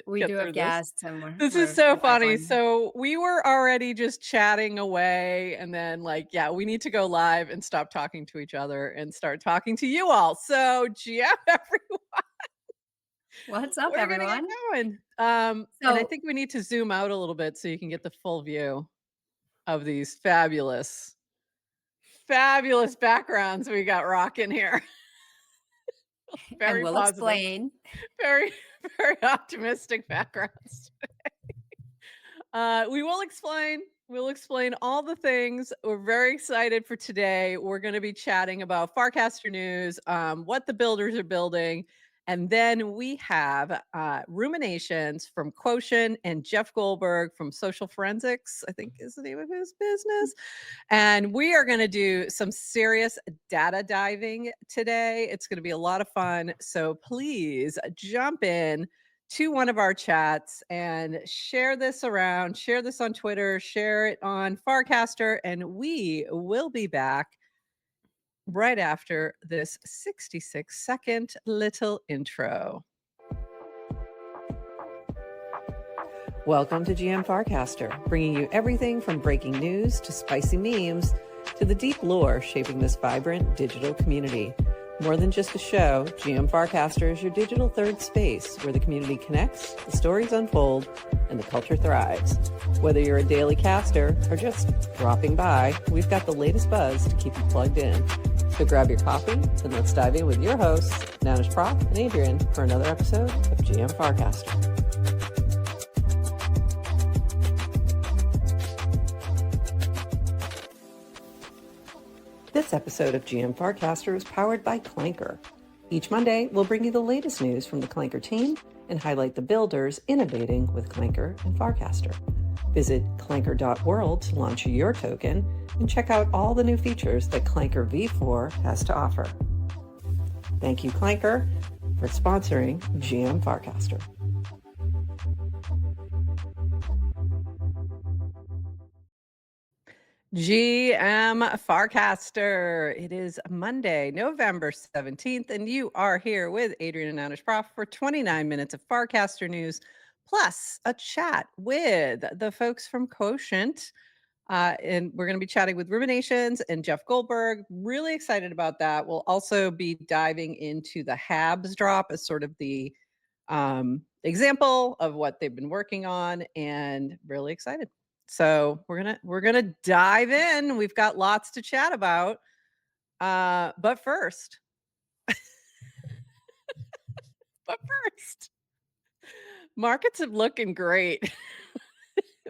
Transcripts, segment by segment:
We get do have through this. guests and This is we're so live funny. on. So we were already just chatting away and then like, yeah, we need to go live and stop talking to each other and start talking to you all. So GM everyone, What's up, we're gonna get everyone? going. And I So think we need to zoom out a little bit so you can get the full view of these fabulous, fabulous backgrounds we got rocking here. and Very we'll positive, explain. very, very optimistic backgrounds. We will explain. We'll explain all the things. We're very excited for today. We're going to be chatting about Farcaster news, what the builders are building, and then we have ruminations from Quotient and Jeff Goldberg from Social Forensics, I think is the name of his business. And we are going to do some serious data diving today. It's going to be a lot of fun. So please jump in to one of our chats and share this around, share this on Twitter, share it on Farcaster, and we will be back right after this 66-second little intro. Welcome to GM Farcaster, bringing you everything from breaking news to spicy memes to the deep lore shaping this vibrant digital community. More than just a show, GM Farcaster is your digital third space where the community connects, the stories unfold, and the culture thrives. Whether you're a daily caster or just dropping by, we've got the latest buzz to keep you plugged in. So grab your coffee and let's dive in with your hosts, Nanish Prof and Adrienne, for another episode of GM Farcaster. This episode of GM Farcaster is powered by Clanker. Each Monday, we'll bring you the latest news from the Clanker team and highlight the builders innovating with Clanker and Farcaster. Visit clanker.world to launch your token and check out all the new features that Clanker V4 has to offer. Thank you, Clanker, for sponsoring GM Farcaster. GM Farcaster. It is Monday, November 17th, and you are here with Adrienne and Anish Prof for 29 minutes of Farcaster news, plus a chat with the folks from Quotient. And we're going to be chatting with Ruminations and Jeff Goldberg. Really excited about that. We'll also be diving into the habs drop as sort of the example of what they've been working on, and really excited. So we're gonna dive in. We've got lots to chat about. But first, markets are looking great.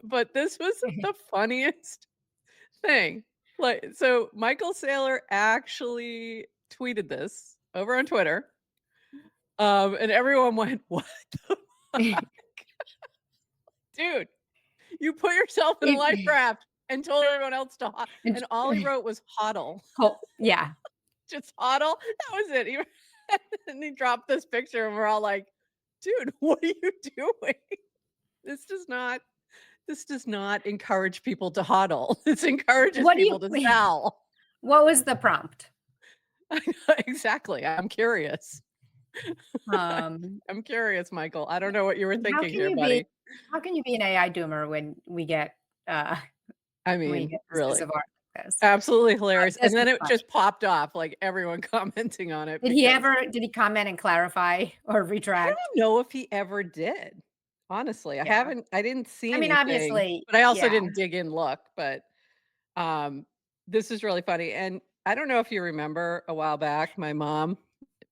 But this was the funniest thing. Like, so Michael Saylor actually tweeted this over on Twitter. And everyone went, "What the fuck?" Dude, you put yourself in a life raft and told everyone else to and all he wrote was "HODL." Oh, yeah. Just HODL. That was it. And he dropped this picture, and we're all like, "Dude, what are you doing? This does not encourage people to HODL. This encourages What do people you to sell." What was the prompt? Exactly. I'm curious. Um, I'm curious, Michael. I don't know what you were how thinking can here, you be buddy. how can you be an AI doomer uh I when you mean, get pieces really. of art like this? Absolutely hilarious. This And then is it funny. just popped off, like everyone commenting on it because Did he comment and clarify or I retract? don't know if he ever did. Honestly, Yeah. I didn't see I mean, anything, obviously, but I also yeah. didn't dig in look, but this is really funny. And I don't know if you remember a while back, my mom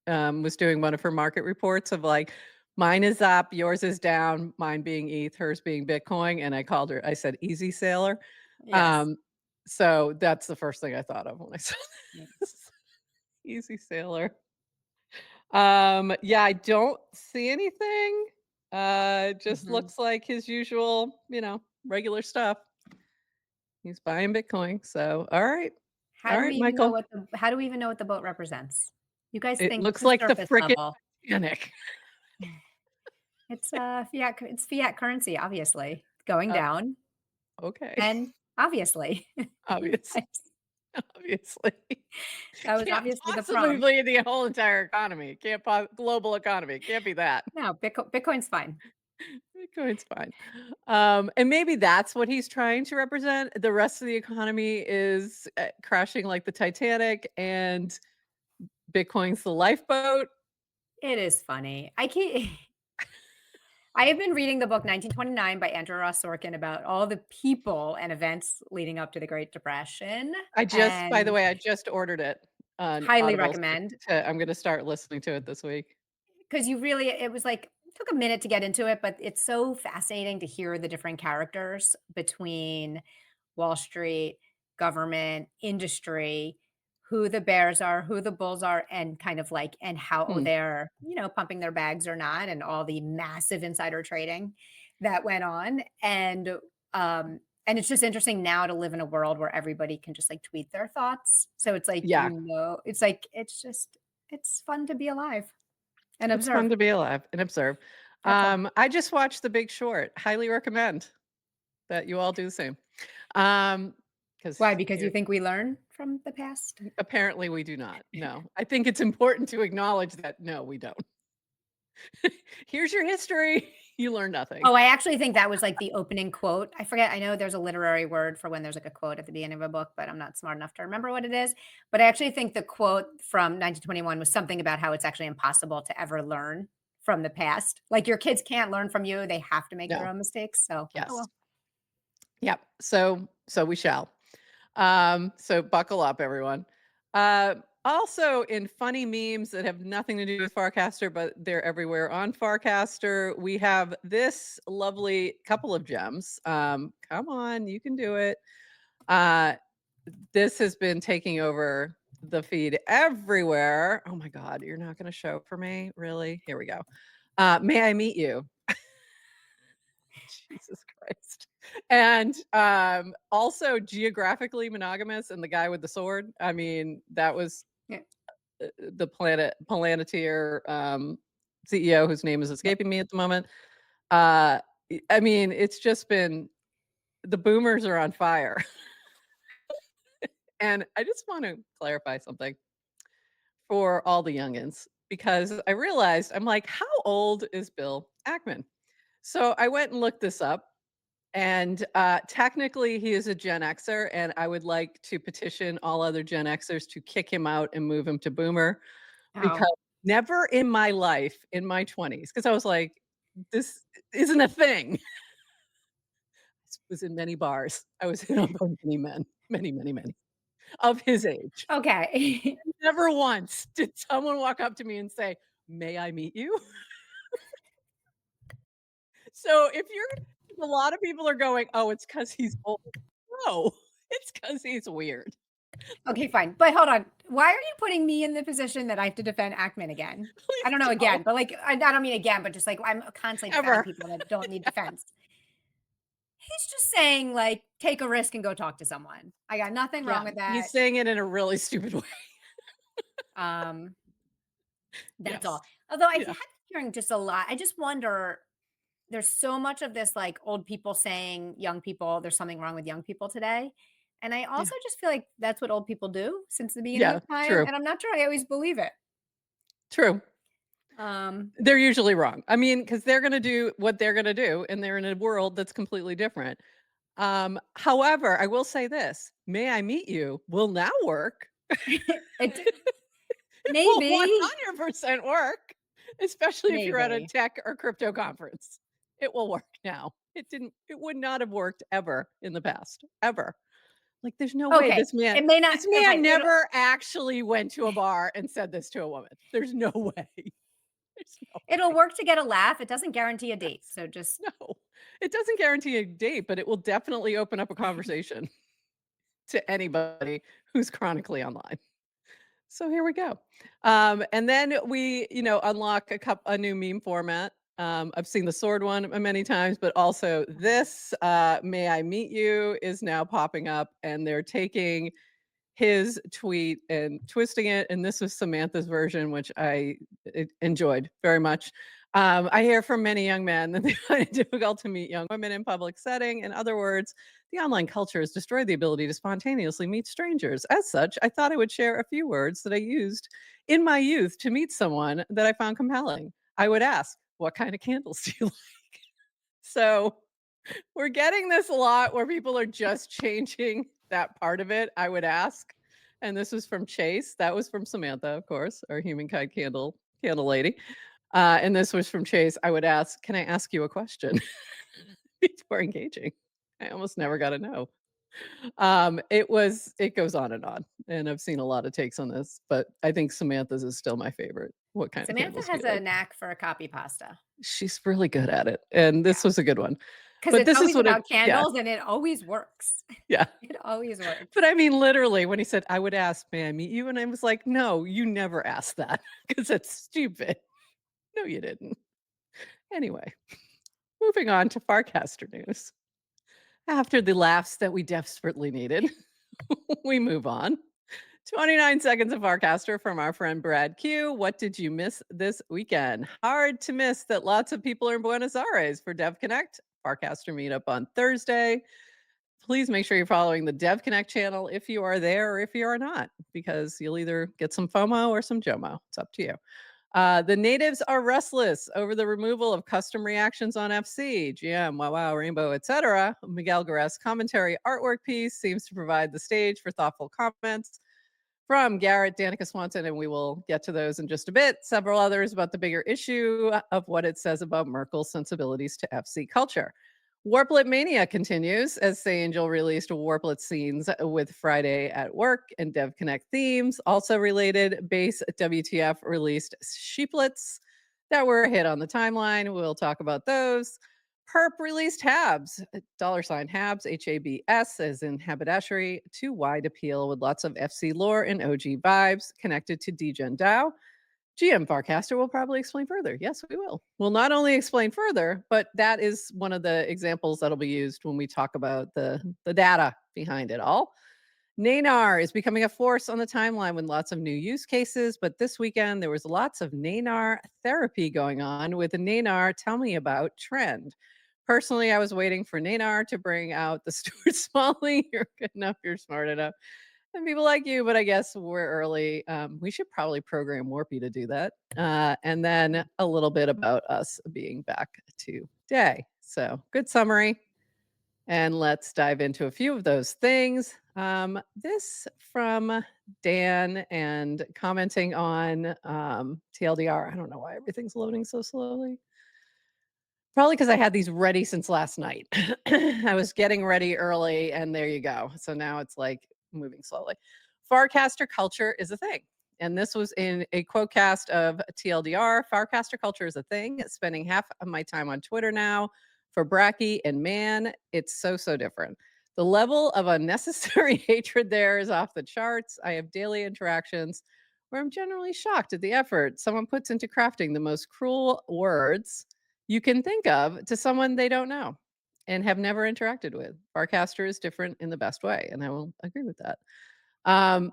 was doing one of her market reports of like, mine is up, yours is down, mine being ETH, hers being Bitcoin. And I said, easy sailor. Yes. Um, so that's the first thing I thought of when I saw Yeah. this. Easy sailor. Yeah, I don't see anything. Just Mhm. looks like his usual, regular stuff. He's buying Bitcoin. So, all right. All right, Michael. How do we even know what the boat represents? You guys It think looks too like the surface frickin' level. Titanic. It's fiat currency, obviously, going Uh, down, okay. and obviously. Obviously. Obviously. That was Can't obviously the possibly prompt. be the whole entire economy. Can't global economy. Can't be that. No, Bitcoin's fine. Bitcoin's fine. And maybe that's what he's trying to represent. The rest of the economy is crashing like the Titanic, and Bitcoin's the lifeboat. It is funny. I have been reading the book 1929 by Andrew Ross Sorkin about all the people and events leading up to the Great Depression, By the and way, I just ordered it on highly Audible. recommend. I'm going to start listening to it this week. 'Cause you really it was like took a minute to get into it, but it's so fascinating to hear the different characters between Wall Street, government, industry, who the bears are, who the bulls are, and kind of like and how Hmm. they're, pumping their bags or not, and all the massive insider trading that went on. And it's just interesting now to live in a world where everybody can just like tweet their thoughts. So it's like, Yeah, it's like it's fun to be alive and it's observe. fun to be alive and observe. That's all. I just watched The Big Short. Highly recommend that you all do the same. Because Why? Because you think we learn from the past? apparently we do not. No, I think it's important to acknowledge that no, we don't. Here's your history. You learn nothing. Oh, I actually think that was, like, the opening quote. I forget, I know there's a literary word for when there's, like, a quote at the beginning of a book, but I'm not smart enough to remember what it is. But I actually think the quote from 1921 was something about how it's actually impossible to ever learn from the past. Like, your kids can't learn from you, they have to make their No. own mistakes, so, oh, Yes. well. Yep. So we shall. So buckle up, everyone. Also, in funny memes that have nothing to do with Farcaster, but they're everywhere on Farcaster, we have this lovely couple of gems. Come on, you can do it. Uh, this has been taking over the feed everywhere. Oh my God, you're not going to show for me? Really? Here we go. May I meet you? Jesus Christ. And also geographically monogamous and the guy with the sword. I mean, that was Yeah, the Planeteer CEO whose name is yep. escaping me at the moment. Uh I mean, it's just been the boomers are on fire. And I just want to clarify something for all the youngins because I realized I'm like, how old is Bill Ackman? So I went and looked this up. And technically, he is a Gen Xer, and I would like to petition all other Gen Xers to kick him out and move him to Boomer Oh, because never in my life, in my 20s, because I was like, this isn't a thing. I was in many bars. I was hit on by many men, many, many, many of his age. okay. Never once did someone walk up to me and say, "May I meet you?" So if a lot of people are going, "Oh, it's because he's old." No, it's because he's weird. Okay, fine. But hold on. Why are you putting me in the position that I have to defend Ackman again? I don't know Please again, don't. but like I don't mean again, but just like I'm constantly defending Ever. people that don't need defense. He's just saying like take a risk and go talk to someone. I got nothing wrong Yeah, with he's that. saying it in a really stupid way. Um, that's Yes. all. Although I had Yeah. been hearing just a lot. I just wonder there's so much of this like old people saying young people there's something wrong with young people today. And I Yeah. also just feel like that's what old people do since the beginning Yeah, of time. true. And I'm not sure I always believe it. True. Um, They're usually wrong. I mean, because 'cause they're gonna do what they're gonna do, and they're in a world that's completely different. However, I will say this, "May I meet you?" will now work. it It will maybe, 100% work, especially if you're at a maybe. tech or crypto conference. It will work now. It would not have worked ever in the past, ever. Like, there's no way Okay, it may not this man fine, never actually went to a bar and said this to a woman. There's no way. There's no it'll way. work to get a laugh, it doesn't guarantee a date, Yes. so just No. It doesn't guarantee a date, but it will definitely open up a conversation to anybody who's chronically online. So here we go. And then we, unlock a new meme format. I've seen the sword one many times, but also this "May I meet you" is now popping up, and they're taking his tweet and twisting it. And this was Samantha's version, which enjoyed very much. I hear from many young men that they find it difficult to meet young women in public setting. In other words, the online culture has destroyed the ability to spontaneously meet strangers. As such, I thought I would share a few words that I used in my youth to meet someone that I found compelling. I would ask, "What kind of candles do you like?" So we're getting this a lot where people are just changing that part of it, I would ask. And this was from Chase. That was from Samantha, of course, our humankind candle lady. And this was from Chase. I would ask, can I ask you a question before engaging? I almost never got to know. It goes on, and I've seen a lot of takes on this, but I think Samantha's is still my favorite. What kind of Samantha candles do has you a like? knack for a copy pasta. She's really good at it, and Yeah, this was a good one. because But it's this is always what it about yeah, candles and it always works. yeah. It always works. But I mean, literally, when he said, "I would ask, may I meet you?" And I was like, "No, you never asked that because that's stupid." No, you didn't. Anyway, moving on to Farcaster news. After the laughs that we desperately needed, we move on. 29 seconds of Farcaster from our friend Brad Q. What did you miss this weekend? Hard to miss that lots of people are in Buenos Aires for DevConnect, Farcaster meetup on Thursday. Please make sure you're following the DevConnect channel if you are there or if you are not, because you'll either get some FOMO or some JOMO. It's up to you. The natives are restless over the removal of custom reactions on FC, GM, Wow Wow, Rainbow, etc. Miguel Garres' commentary artwork piece seems to provide the stage for thoughtful comments from Garrett, Danica Swanson, and we will get to those in just a bit. Several others about the bigger issue of what it says about Merkel's sensibilities to FC culture. Warplet Mania continues as Say Angel released Warplet scenes with Friday at Work and DevConnect themes. Also related, Base WTF released sheeplets that were a hit on the timeline. We'll talk about those. Perp released Habs, $ Habs, HABS, as in haberdashery, to wide appeal with lots of FC lore and OG vibes connected to Degen Dao. GM Farcaster will probably explain further. Yes, we will. We'll not only explain further, but that is one of the examples that'll be used when we talk about the data behind it all. Nanar is becoming a force on the timeline with lots of new use cases, but this weekend there was lots of Nanar therapy going on with the Nanar Tell Me About trend. Personally, I was waiting for Nanar to bring out the Stuart Smalley. You're good enough, you're smart enough. And people like you, but I guess we're early. We should probably program Warpy to do that. And then a little bit about us being back today. So, good summary. And let's dive into a few of those things. This from Dan and commenting on TLDR. I don't know why everything's loading so slowly. Probably because I had these ready since last night. I was getting ready early, and there you go. So now it's like moving slowly. Farcaster culture is a thing. And this was in a quote cast of TLDR. Farcaster culture is a thing. Spending half of my time on Twitter now for Bracky, and man, it's so different. The level of unnecessary hatred there is off the charts. I have daily interactions where I'm generally shocked at the effort someone puts into crafting the most cruel words you can think of to someone they don't know and have never interacted with. Farcaster is different in the best way, and I will agree with that. Um,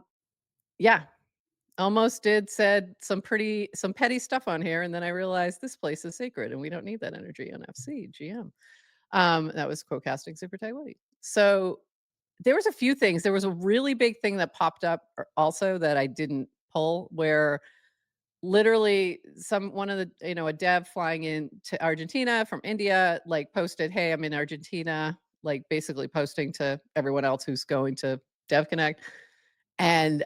yeah, almost said some petty stuff on here, and then I realized this place is sacred, and we don't need that energy on FC GM. That was quote-casting Super Tight Woody. So there was a few things. There was a really big thing that popped up also that I didn't pull, where literally one of the a dev flying in to Argentina from India like posted, hey, I'm in Argentina, like basically posting to everyone else who's going to DevConnect, and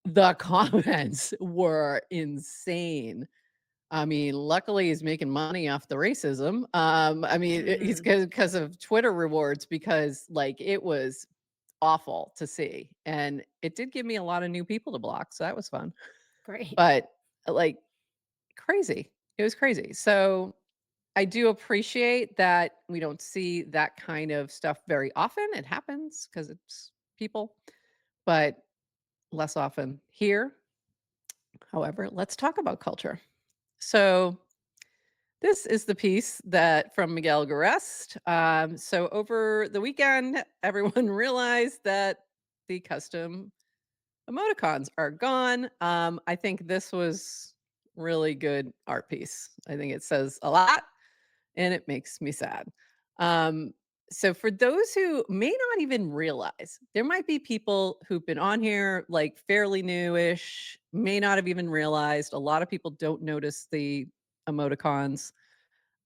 the comments were insane. I mean, luckily he's making money off the racism. I mean, he's Mhm. because of Twitter rewards, because like it was awful to see, and it did give me a lot of new people to block, so that was fun. Great. But like, crazy. It was crazy. So I do appreciate that we don't see that kind of stuff very often. It happens because it's people, but less often here. However, let's talk about culture. So this is the piece that from Miguel Garest. So over the weekend, everyone realized that the custom emoticons are gone. I think this was really good art piece. I think it says a lot and it makes me sad. Um, so for those who may not even realize, there might be people who've been on here like fairly newish, may not have even realized. A lot of people don't notice the emoticons.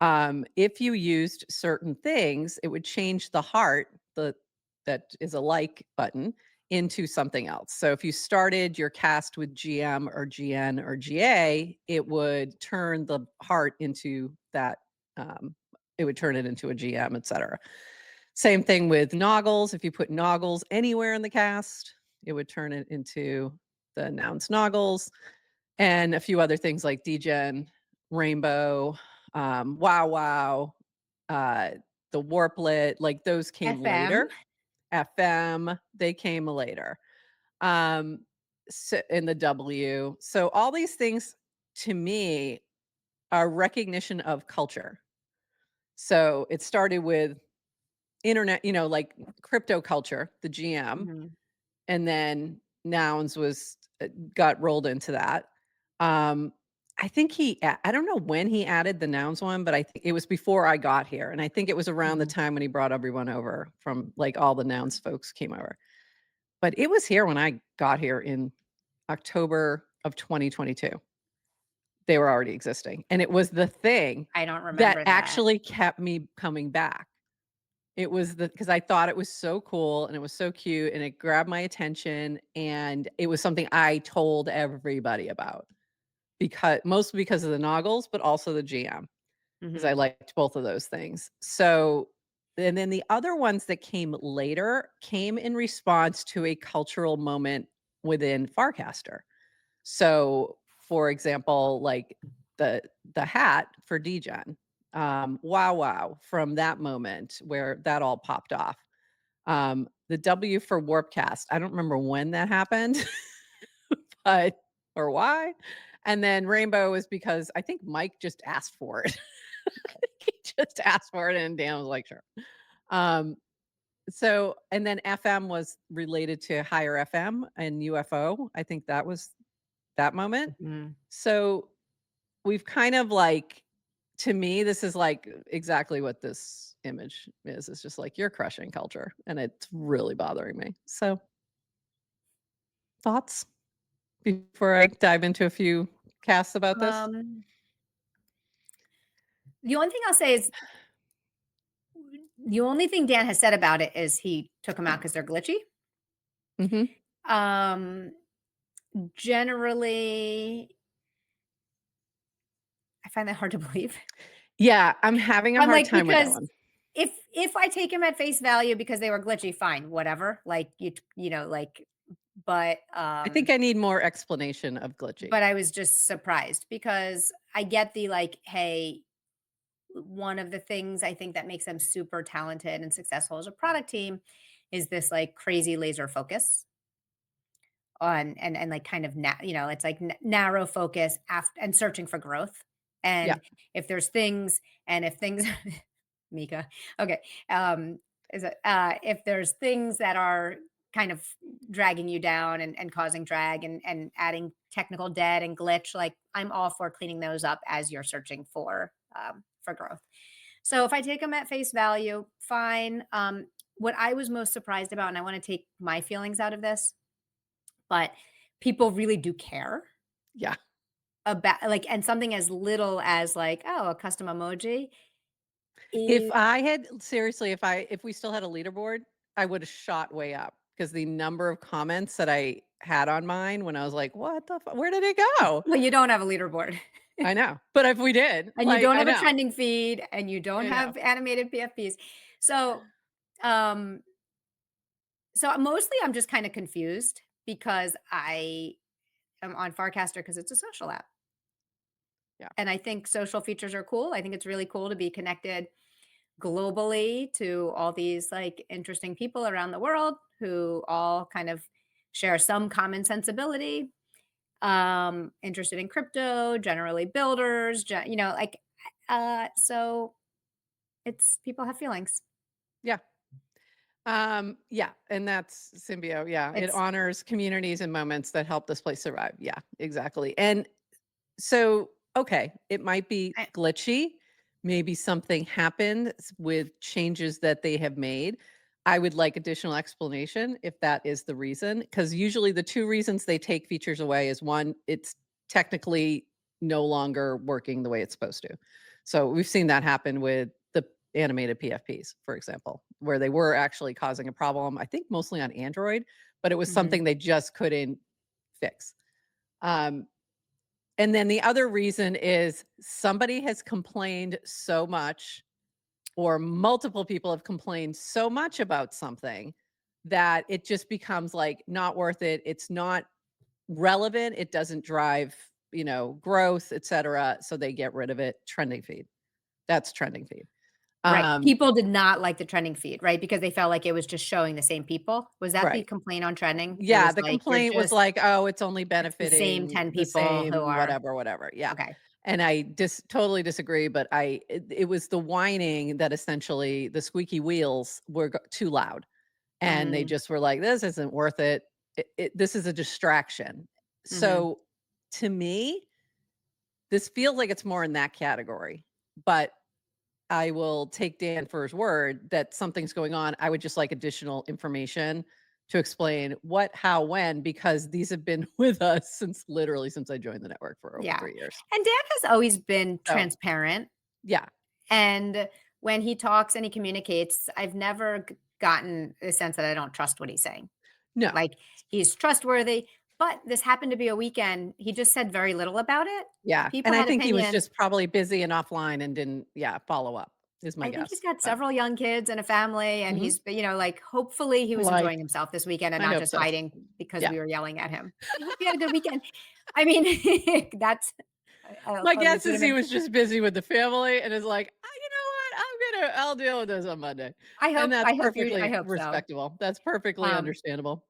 If you used certain things, it would change the heart, that is a like button, into something else. So if you started your cast with GM or GN or GA, it would turn the heart into that. Um, it would turn it into a GM, etc. Same thing with noggles. If you put noggles anywhere in the cast, it would turn it into the nouns noggles, and a few other things like degen, rainbow, wow wow, uh, the warplet, like those came FM. later. FM, they came later. Um, so, in the W. So all these things to me are recognition of culture. So it started with internet, like crypto culture, the GM, Mhm. and then nouns was got rolled into that. Um, I think I don't know when he added the nouns one, but I think it was before I got here, and I think it was around the Mhm. time when he brought everyone over from, like, all the nouns folks came over. But it was here when I got here in October of 2022. They were already existing, and it was the thing I don't that remember that. actually kept me coming back. It was because I thought it was so cool and it was so cute and it grabbed my attention, and it was something I told everybody about, because mostly because of the noggles, but also the GM, because I Mhm. liked both of those things. So, and then the other ones that came later came in response to a cultural moment within Farcaster. So, for example, like the the hat for degen, wow wow, from that moment where that all popped off. The W for Warpcast, I don't remember when that happened, but or why. And then Rainbow is because I think Mike just asked for it. He just asked for it and Dan was like, "Sure." Um, so and then FM was related to higher FM and UFO. I think that was that moment. Mhm. So we've kind of like, to me, this is like exactly what this image is. It's just like you're crushing culture and it's really bothering me. So thoughts before I dive into a few casts about this? Um, the only thing I'll say is the only thing Dan has said about it is he took them out because 'cause they're glitchy. Mhm. Um, generally, I find that hard to believe. Yeah, I'm having a I'm hard like, time with that because one. if I take him at face value because they were glitchy, fine, whatever. Like, like, but, I think I need more explanation of glitchy. I was just surprised because I get the, like, hey, one of the things I think that makes them super talented and successful as a product team is this, like, crazy laser focus on and, like, kind of it's like narrow focus and searching for growth. Yeah. And if there's things and if things Mika. Okay. Is it if there's things that are kind of dragging you down and causing drag and adding technical debt and glitch, like I'm all for cleaning those up as you're searching for growth. So if I take them at face value, fine. What I was most surprised about, and I want to take my feelings out of this, but people really do care Yeah. about, like, and something as little as like, oh, a custom emoji If is, I had seriously, if we still had a leaderboard, I would have shot way up because the number of comments that I had on mine when I was like, "What the where did it go?" well, you don't have a leaderboard. I know. But if we did, And you like, don't I have a know. trending feed, and you don't I know. have animated PFPs. So, um, mostly I'm just kinda confused because I am on Farcaster because it's a social app, Yeah. and I think social features are cool. I think it's really cool to be connected globally to all these, like, interesting people around the world who all kind of share some common sensibility, interested in crypto, generally builders, like, so it's people have feelings. Yeah. Yeah, and that's Symbio. Yeah, it It's honors communities and moments that help this place survive. Yeah, exactly. And so, okay, it might be I glitchy. Maybe something happened with changes that they have made. I would like additional explanation if that is the reason, because usually the two reasons they take features away is one, it's technically no longer working the way it's supposed to. So we've seen that happen with the animated PFPs, for example, where they were actually causing a problem, I think mostly on Android, but it was Mhm. something they just couldn't fix. Um, and then the other reason is somebody has complained so much, or multiple people have complained so much about something that it just becomes like not worth it. It's not relevant. It doesn't drive, growth, etc. So they get rid of it. Trending feed. That's trending feed. Right. Um, People did not like the trending feed, right? Because they felt like it was just showing the same people. Was that the right. complaint on trending? It Yeah, was the like, you're complaint was just like, "Oh, it's only it's the same benefiting 10 the people who same are whatever, whatever." Yeah. okay. And I totally disagree, but it was the whining that essentially the squeaky wheels were too loud. And they Mhm. just were like, "This isn't worth it. This is a distraction." Mhm. So to me, this feels like it's more in that category. But I will take Dan for his word that something's going on. I would just like additional information to explain what, how, when, because these have been with us since I joined the network for over Yeah. 3 years. And Dan has always been So, transparent, yeah. and when he talks and he communicates, I've never gotten a sense that I don't trust what he's saying. No. Like, he's trustworthy, but this happened to be a weekend. He just said very little about it. Yeah, People and I had think he was opinions. just probably busy and offline and didn't, follow up, is my I think he's guess, got but several young kids and a family, and mhm. he's, like, hopefully he was Life. enjoying himself this weekend and I not hope just so. hiding because Yeah. we were yelling at him. I hope you had a good weekend. I mean, that's My a guess is he legitimate. was just busy with the family and is like, you know what? I'll deal with this on Monday." And that's I perfectly hope so. respectable. That's perfectly Um, understandable.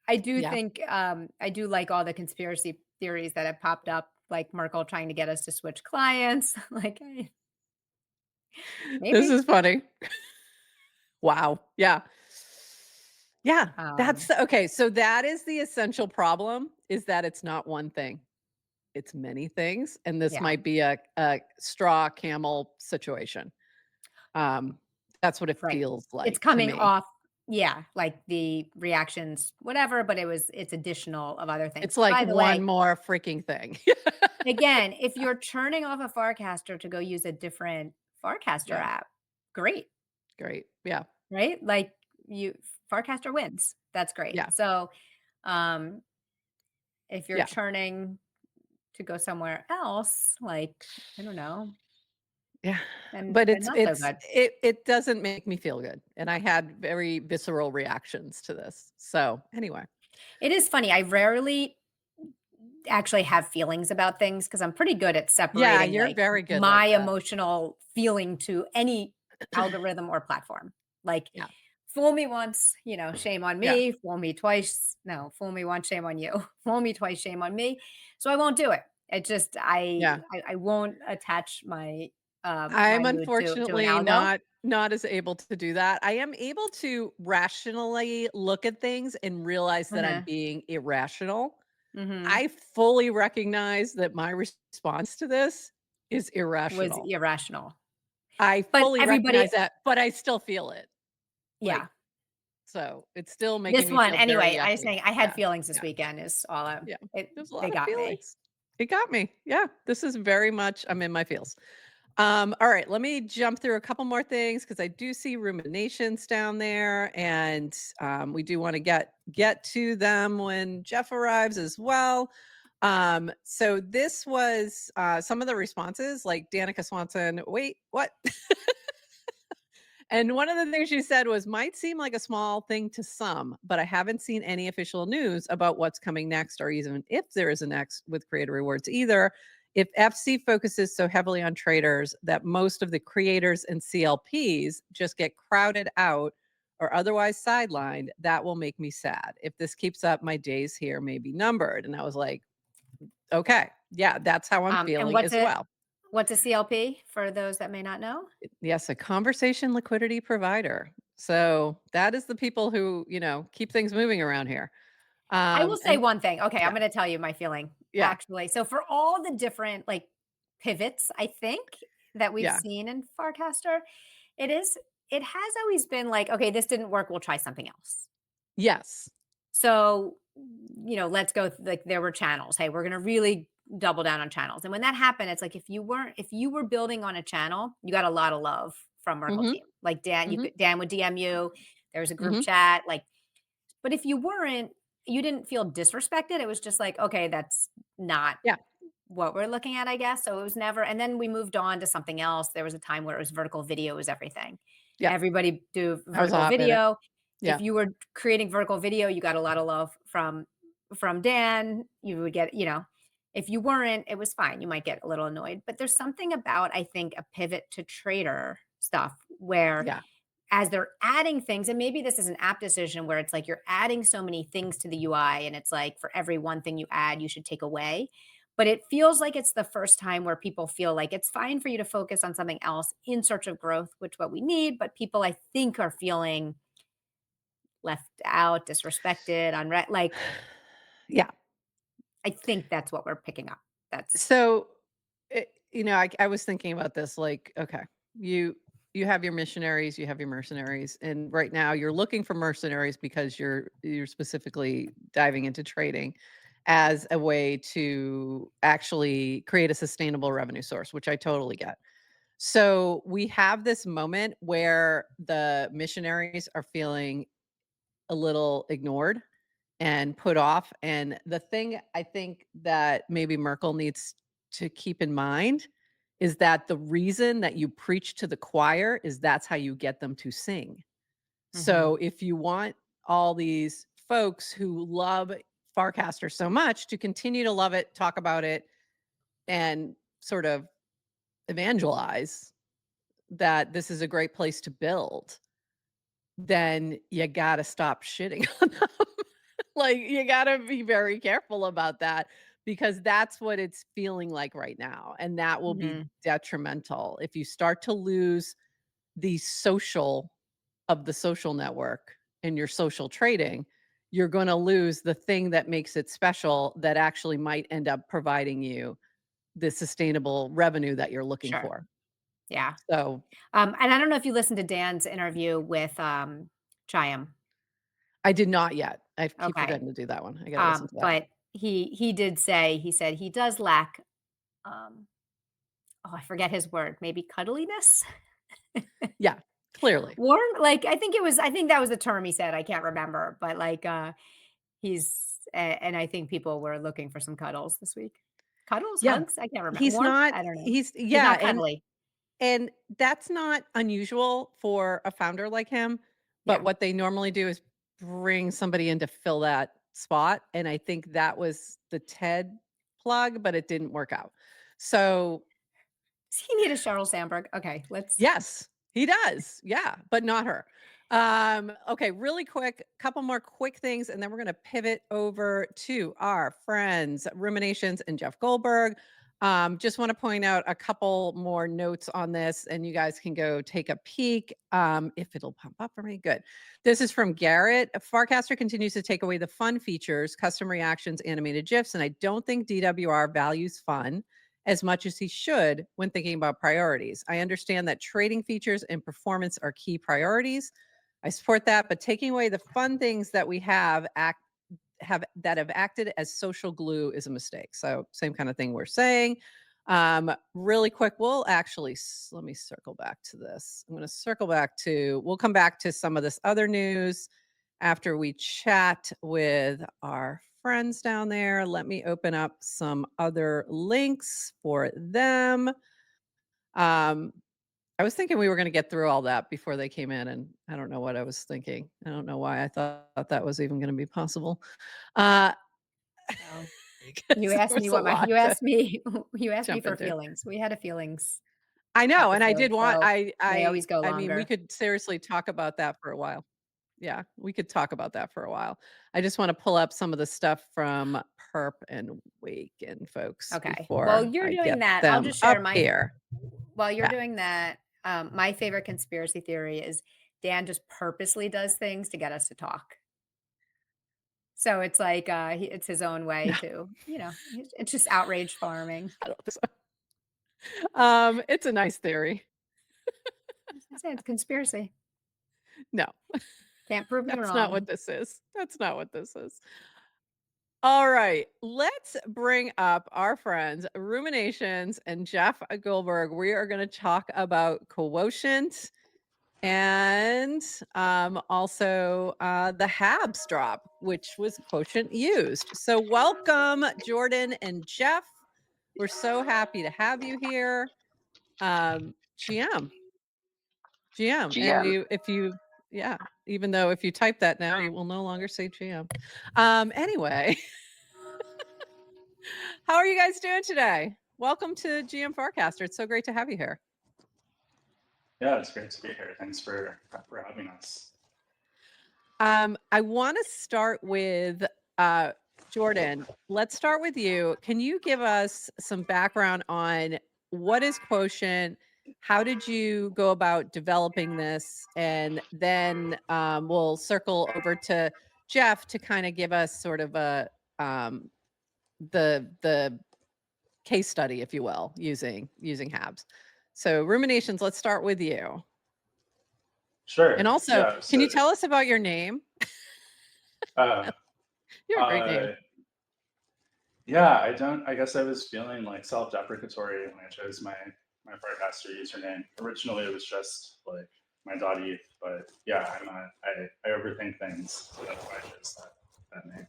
I do Yeah. think, I do like all the conspiracy theories that have popped up, like Merkel trying to get us to switch clients, like, This maybe. is funny. Wow. Yeah. Yeah. Um, Okay, so that is the essential problem, is that it's not one thing. It's many things, and this yeah, might be a straw camel situation. Um, that's what it right. feels It's like to coming me. off, yeah, like the reactions, whatever, but it's additional of other things. It's like By the one way, more freaking thing. again, if you're turning off a Farcaster to go use a different Farcaster Yeah, app, great, great. Yeah, right? Like, you Farcaster wins. That's great. yeah, So, um, if you're yeah, churning to go somewhere else, like, I don't know, yeah. then But not so good. it doesn't make me feel good, and I had very visceral reactions to this. So, anyway. It is funny, I rarely actually have feelings about things because 'cause I'm pretty good at Yeah, separating, you're like, very good my like that. emotional feeling to any algorithm or platform. Like, Yeah, fool me once, shame on yeah, me, fool me twice, no, fool me once, shame on you, fool me twice, shame on me. So I won't do it. It just yeah. I won't attach my I'm mood to an unfortunately algo. not as able to do that. I am able to rationally look at things and realize that I'm Uh-huh. being irrational. Mhm. I fully recognize that my response to this is Was irrational. irrational. I But fully everybody recognize that, but I still feel it. Like, yeah. so it's still making This me one feel very anyway, I was yucky. saying I had Yeah. feelings this Yeah. weekend is all Yeah. There's a they lot of got me. feelings. It got me. Yeah. This is very much I'm in my feels. All right, let me jump through a couple more things because I do see ruminations down there, and we do want to get to them when Jeff arrives as well. So this was some of the responses, like Danica Swanson. Wait, what? And one of the things she said was, might seem like a small thing to some, but I haven't seen any official news about what's coming next or even if there is a next with creator rewards either. If FC focuses so heavily on traders that most of the creators and CLPs just get crowded out or otherwise sidelined, that will make me sad. If this keeps up, my days here may be numbered. And I was like, okay, yeah, that's how I'm And feeling as well. what's a CLP for those that may not know? Yes, a conversation liquidity provider. So that is the people who, keep things moving around here. I will say And one thing. Okay, I'm yeah, gonna tell you my feeling, yeah, actually. So for all the different, like, pivots, I think, that we've yeah, seen in Farcaster, it is it has always been like, "Okay, this didn't work, we'll try something else." yes, So, let's go like, there were channels. "Hey, we're gonna really double down on channels. And when that happened, it's like if you were building on a channel, you got a lot of love from Merkle Mhm. team. Like Mhm. Dan would DM you. There was a group Mhm. chat. Like, but if you weren't, you didn't feel disrespected. It was just like, okay, that's not Yeah. what we're looking at, I guess. So it was never, and then we moved on to something else. There was a time where it was vertical video was everything. Yeah. Everybody do That was a vertical hot minute. video. If Yeah. you were creating vertical video, you got a lot of love from Dan. You would get, if you weren't, it was fine. You might get a little annoyed. But there's something about, I think, a pivot to trader stuff where Yeah. as they're adding things, and maybe this is an app decision where it's like you're adding so many things to the UI, and it's like for every one thing you add, you should take away. But it feels like it's the first time where people feel like it's fine for you to focus on something else in search of growth, which what we need. But people, I think, are feeling left out, disrespected, like Yeah. I think that's what we're picking up. That's So, I was thinking about this, like, okay, you you have your missionaries, you have your mercenaries, and right now you're looking for mercenaries because you're specifically diving into trading as a way to actually create a sustainable revenue source, which I totally get. So, we have this moment where the missionaries are feeling a little ignored and put off. And the thing I think that maybe Merkel needs to keep in mind is that the reason that you preach to the choir is that's how you get them to sing. mhm, So if you want all these folks who love Farcaster so much to continue to love it, talk about it, and sort of evangelize that this is a great place to build, then you got to stop shitting on them. Like, you gotta be very careful about that because that's what it's feeling like right now, and that will be mhm, detrimental. If you start to lose the social of the social network in your social trading, you're gonna lose the thing that makes it special that actually might end up providing you the sustainable revenue that you're looking sure, for. yeah. So, And I don't know if you listened to Dan's interview with Chaim. I did not yet. I keep Okay. forgetting to do that one. I gotta listen to that. But he did say, he said he does lack, um, oh, I forget his word, maybe cuddliness? Yeah, clearly. Warm, like, I think that was the term he said, I can't remember, but, like, and I think people were looking for some cuddles this week. Cuddles? Yeah. Hugs? I can't remember. He's Warmth? not I don't know. he's He's yeah, not cuddly. and that's not unusual for a founder like him, but Yeah. what they normally do is bring somebody in to fill that spot, and I think that was the TED plug, but it didn't work out. So, Does he need a Sheryl Sandberg? Okay, let's yes, he does, yeah, but not her. Okay, really quick, couple more quick things, and then we're gonna pivot over to our friends, Ruminations and Jeff Goldberg. Just want to point out a couple more notes on this, and you guys can go take a peek. If it'll pop up for me, good. This is from Garrett. Farcaster continues to take away the fun features, custom reactions, animated GIFs, and I don't think DWR values fun as much as he should when thinking about priorities. I understand that trading features and performance are key priorities. I support that, but taking away the fun things that we have acted as social glue is a mistake. So same kind of thing we're saying. Really quick, let me circle back to this. We'll come back to some of this other news after we chat with our friends down there. Let me open up some other links for them. Um, I was thinking we were going to get through all that before they came in, and I don't know what I was thinking. I don't know why I thought that was even going to be possible. Uh, go. You 'Cause asked there me was a what my lot you to asked me you asked me jump for into. feelings. We had a feelings I know, and I episode, did want so they always go I mean, we longer. could seriously talk about that for a while. Yeah, we could talk about that for a while. I just wanna pull up some of the stuff from Perp and Waken, folks, Okay. While before you're I doing get that, I'll them just share up my here. while you're Yeah. doing that, my favorite conspiracy theory is Dan just purposely does things to get us to talk. So it's like, it's his own way No, to, it's just outrage farming. I don't think so. It's a nice theory. I say it's conspiracy. No, Can't prove me that's not what wrong. this is. That's not what this is. All right, let's bring up our friends Ruminations and Jeff Goldberg. We are going to talk about Quotient and also the Habs drop, which was Quotient used. So, welcome, Jordan and Jeff. We're so happy to have you here. GM, GM, and GM. yeah, even though if you type that now, you will no longer say GM. Anyway, how are you guys doing today? Welcome to GM Farcaster. It's so great to have you here. Yeah, it's great to be here. Thanks for having us. I want to start with uh, Jordan. Let's start with you. Can you give us some background on what is Quotient? How did you go about developing this? And then we'll circle over to Jeff to kind of give us sort of a the case study, if you will, using Habs. So ruminations. Let's start with you. And Sure. also, Yeah. can So, you tell us about your name? uh, You have a great name. yeah, I guess I was feeling like self-deprecatory when I chose my Farcaster username. Originally, it was just like my .eth, but yeah, I overthink things, so that's why I chose that name.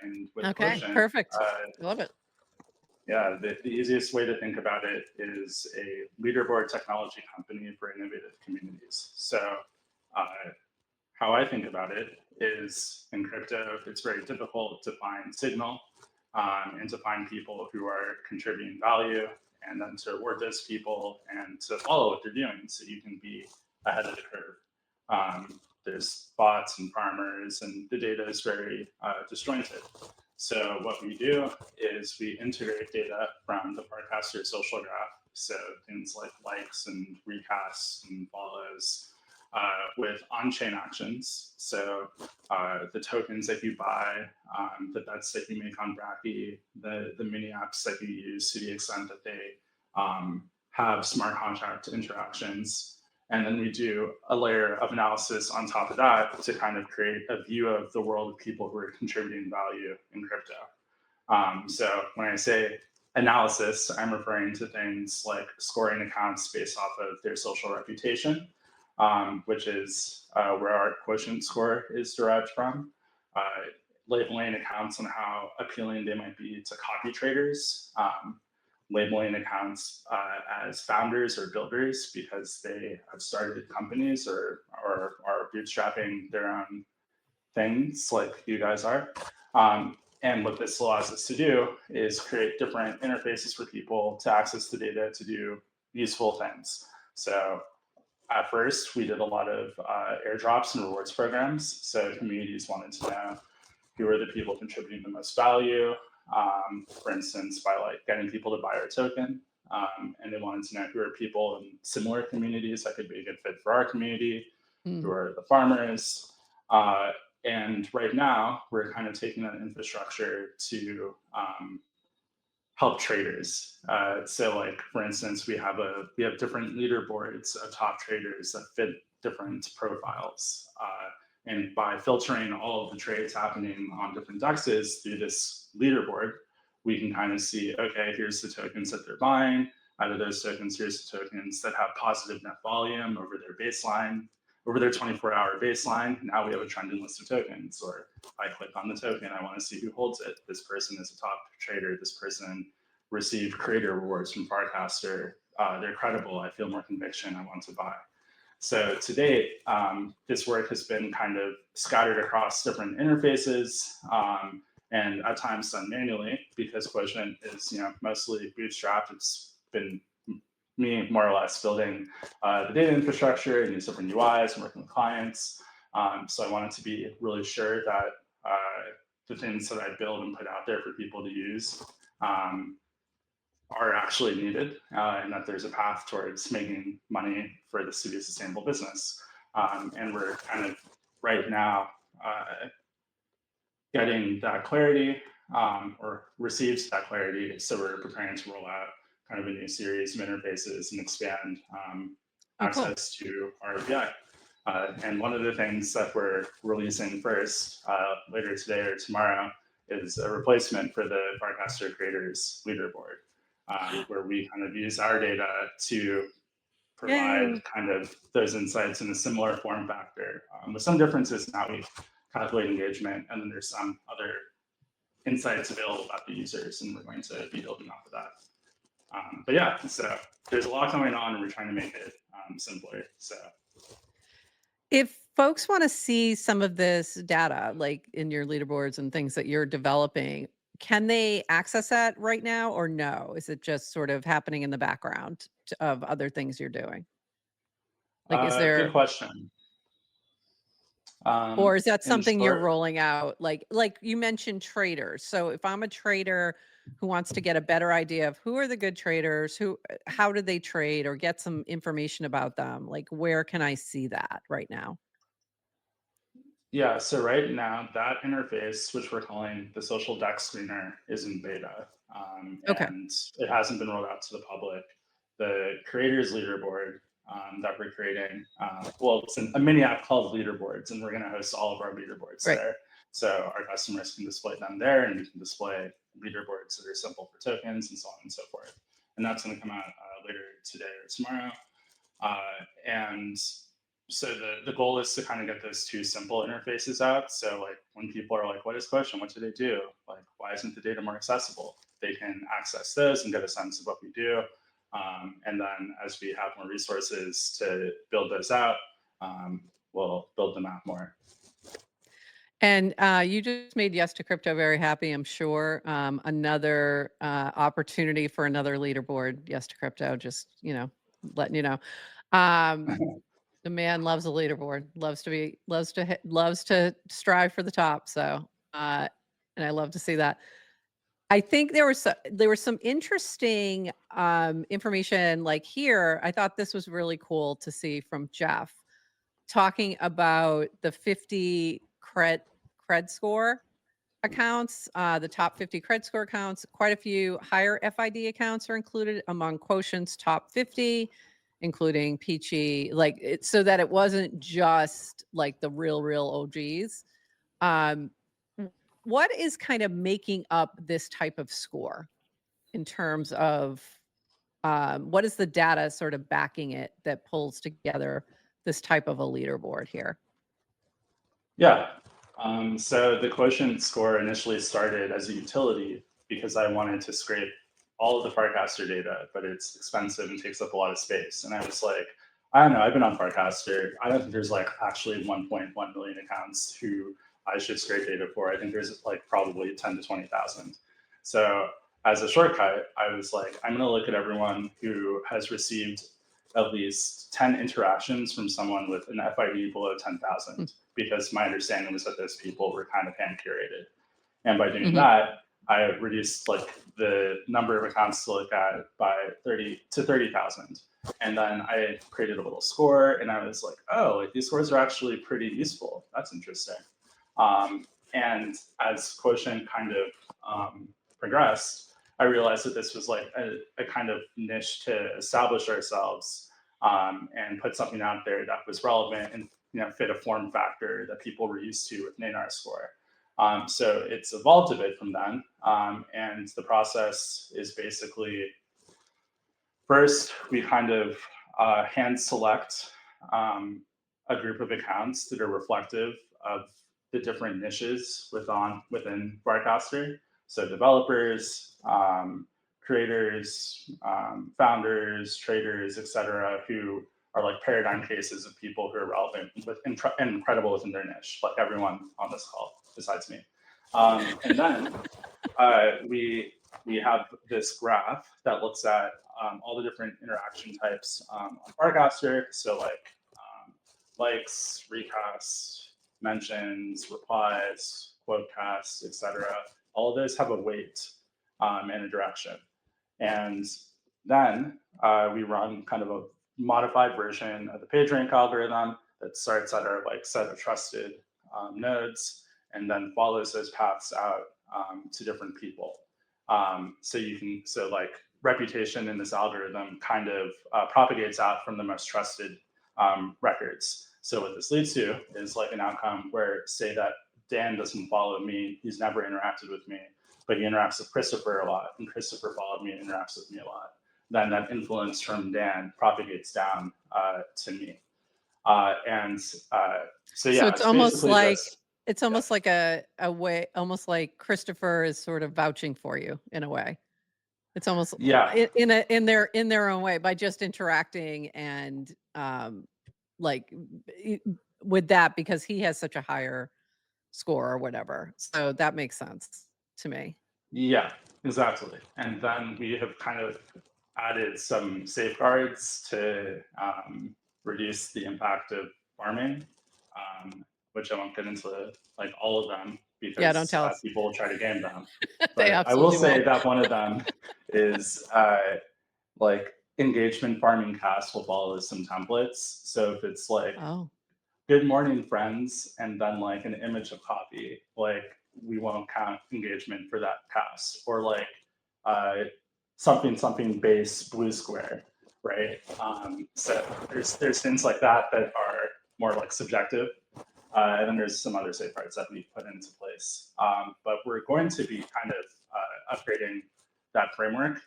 And with Okay, Quotient, perfect. I love it. yeah, the easiest way to think about it is a leaderboard technology company for innovative communities. So, uh, how I think about it is in crypto, it's very difficult to find signal and to find people who are contributing value and then to reward those people and to follow what they're doing so you can be ahead of the curve. There's bots and farmers, and the data is very disjointed. So what we do is we integrate data from the Farcaster social graph, so things like likes and recasts and follows, with on-chain actions. So the tokens that you buy, the bets that you make on Bracky, the mini apps that you use to the extent that they have smart contract interactions. And then we do a layer of analysis on top of that to kind of create a view of the world of people who are contributing value in crypto. So when I say analysis, I'm referring to things like scoring accounts based off of their social reputation, which is where our quotient score is derived from. Labeling accounts on how appealing they might be to copy traders, labeling accounts as founders or builders because they have started companies or are bootstrapping their own things like you guys are. And what this allows us to do is create different interfaces for people to access the data to do useful things. So at first, we did a lot of airdrops and rewards programs. So communities wanted to know who are the people contributing the most value, for instance, by like getting people to buy our token. And they wanted to know who are people in similar communities that could be a good fit for our community, who Mm. are the farmers. And right now, we're kind of taking that infrastructure to help traders. So, like for instance, we have different leaderboards of top traders that fit different profiles. And by filtering all of the trades happening on different dexes through this leaderboard, we can kind of see, okay, here's the tokens that they're buying. Out of those tokens, here's the tokens that have positive net volume over their baseline, over their 24-hour baseline. Now we have a trending list of tokens. Or if I click on the token, I want to see who holds it. This person is a top trader. This person received creator rewards from Farcaster. They're credible. I feel more conviction. I want to buy. So to date, this work has been kind of scattered across different interfaces, and at times done manually because Quotient is mostly bootstrapped. It's been me more or less building the data infrastructure and these different UIs and working with clients. So I wanted to be really sure that the things that I build and put out there for people to use are actually needed, and that there's a path towards making money for this to be a sustainable business. And we're kind of right now getting that clarity, or received that clarity. So we're preparing to roll out kind of a new series of interfaces and expand Oh, cool. access to our API. And one of the things that we're releasing first later today or tomorrow is a replacement for the Farcaster creators leaderboard, where we kind of use our data to provide Yay. kind of those insights in a similar form factor, with some differences. Now we calculate engagement, and then there's some other insights available about the users, and we're going to be building off of that. But yeah, so there's a lot going on, and we're trying to make it simpler. So If folks want to see some of this data, like in your leaderboards and things that you're developing, can they access that right now or no? Is it just sort of happening in the background of other things you're doing? Like, is good there, question. or is that In something you're short, rolling out? Like you mentioned traders. So if I'm a trader who wants to get a better idea of who are the good traders, how do they trade, or get some information about them, like where can I see that right now? yeah, so right now that interface, which we're calling the social deck screener, is in beta, Okay. and it hasn't been rolled out to the public. The creators leaderboard that we're creating, well, it's a mini app called Leaderboards, and we're going to host all of our leaderboards Right. there. So our customers can display them there, and we can display leaderboards that are simple for tokens and so on and so forth. And that's going to come out later today or tomorrow. And so the goal is to kind of get those two simple interfaces out. So like when people are like, what is Quotient? What do they do? Like, why isn't the data more accessible? They can access those and get a sense of what we do. And then as we have more resources to build those out, we'll build them out more. And you just made Yes to Crypto very happy, I'm sure. Another opportunity for another leaderboard. Yes to Crypto, just letting you know. Um, the man loves a leaderboard, loves to strive for the top. So, and I love to see that. I think there was some interesting information like here. I thought this was really cool to see from Jeff talking about the 50 cred score accounts, the top 50 cred score accounts. Quite a few higher FID accounts are included among Quotient's top 50, including Peachy, so that it wasn't just like the real OGs. Um, what is kind of making up this type of score in terms of what is the data sort of backing it that pulls together this type of a leaderboard here? Yeah. So the Quotient score initially started as a utility because I wanted to scrape all of the Farcaster data, but it's expensive and takes up a lot of space. And I was like, I don't know, I've been on Farcaster. I don't think there's like actually 1.1 million accounts who I should scrape data for. I think there's like probably 10 to 20,000. So as a shortcut, I was like, I'm going to look at everyone who has received at least 10 interactions from someone with an FID below 10,000, because my understanding was that those people were kind of hand curated. And by doing that, I reduced like the number of accounts to look at by 30 to 30,000. And then I created a little score, and I was like, oh, like these scores are actually pretty useful. That's interesting. And as Quotient kind of progressed, I realized that this was like a kind of niche to establish ourselves, and put something out there that was relevant and fit a form factor that people were used to with an NAR score. So it's evolved a bit from then, and the process is basically first we kind of hand select a group of accounts that are reflective of the different niches within Farcaster. So developers, creators, founders, traders, etc., who are like paradigm cases of people who are relevant and incredible within their niche, like everyone on this call besides me. And then we have this graph that looks at all the different interaction types on Farcaster. So like likes, recasts, mentions, replies, quotecasts, etc. All of those have a weight and a direction. And then we run kind of a modified version of the PageRank algorithm that starts at our like set of trusted nodes and then follows those paths out to different people. So like reputation in this algorithm kind of propagates out from the most trusted records. So what this leads to is like an outcome where say that Dan doesn't follow me. He's never interacted with me, but he interacts with Christopher a lot, and Christopher followed me and interacts with me a lot. Then that influence from Dan propagates down to me. So yeah, it's it's almost basically like just, it's almost like a way, almost like Christopher is sort of vouching for you in a way. It's almost yeah, in their own way by just interacting and like with that, because he has such a higher score or whatever. So that makes sense to me. yeah, exactly. And then we have kind of added some safeguards to reduce the impact of farming, which I won't get into like all of them Yeah, don't because tell us. people will try to game them. They But I will absolutely will. say that one of them is like engagement farming cast will follow some templates. So if it's like Oh, good morning friends and then like an image of coffee, like we won't count engagement for that cast. Or like uh, something base blue square, right? So there's things like that that are more like subjective, and then there's some other safeguards that we put into place. But we're going to be kind of upgrading that framework.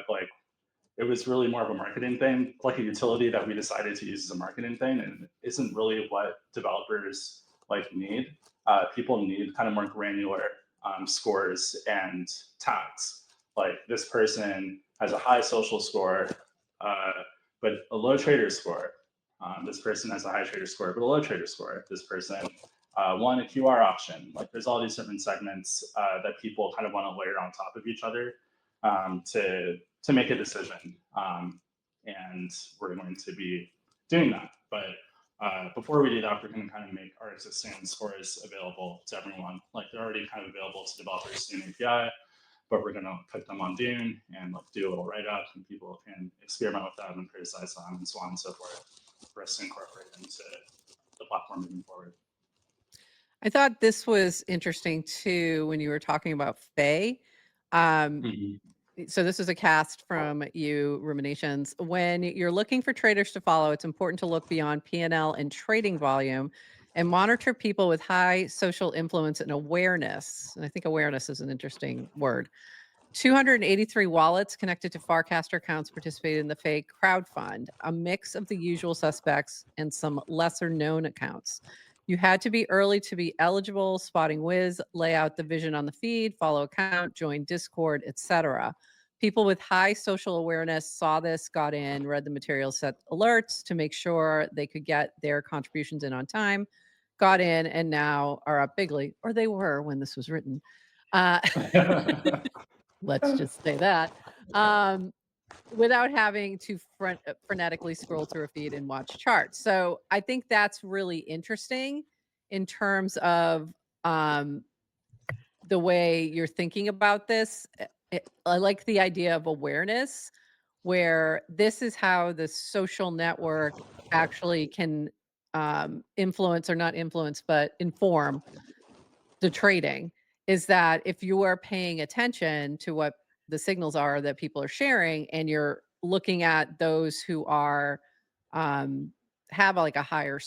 Like it was really more of a marketing thing, like a utility that we decided to use as a marketing thing, and isn't really what developers like need. People need kind of more granular scores and tags. Like this person has a high social score, uh, but a low trader score. This person has a high trader score, but a low trader score. This person won a QR auction. Like there's all these different segments that people kind of want to layer on top of each other to make a decision. And we're going to be doing that. But before we do that, we're going to kind of make our existing scores available to everyone. Like they're already kind of available to developers through an API, but we're going to put them on Dune and like do a little write up, and people can experiment with them and criticize them and so on and so forth for us to incorporate into the platform moving forward. I thought this was interesting too when you were talking about Faye. Um, So this is a cast from you, Ruminations. When you're looking for traders to follow, it's important to look beyond P&L and trading volume and monitor people with high social influence and awareness. And I think awareness is an interesting word. 283 wallets connected to Farcaster accounts participated in the fake crowdfund, a mix of the usual suspects and some lesser known accounts. You had to be early to be eligible, spotting whiz, lay out the vision on the feed, follow account, join Discord, etc. People with high social awareness saw this, got in, read the material, set alerts to make sure they could get their contributions in on time, got in, and now are up bigly, or they were when this was written. Let's just say that. Without having to frenetically scroll through a feed and watch charts. So I think that's really interesting in terms of the way you're thinking about this. I like the idea of awareness, where this is how the social network actually can influence, or not influence, but inform the trading. Is that if you are paying attention to what the signals are that people are sharing, and you're looking at those who are have like a higher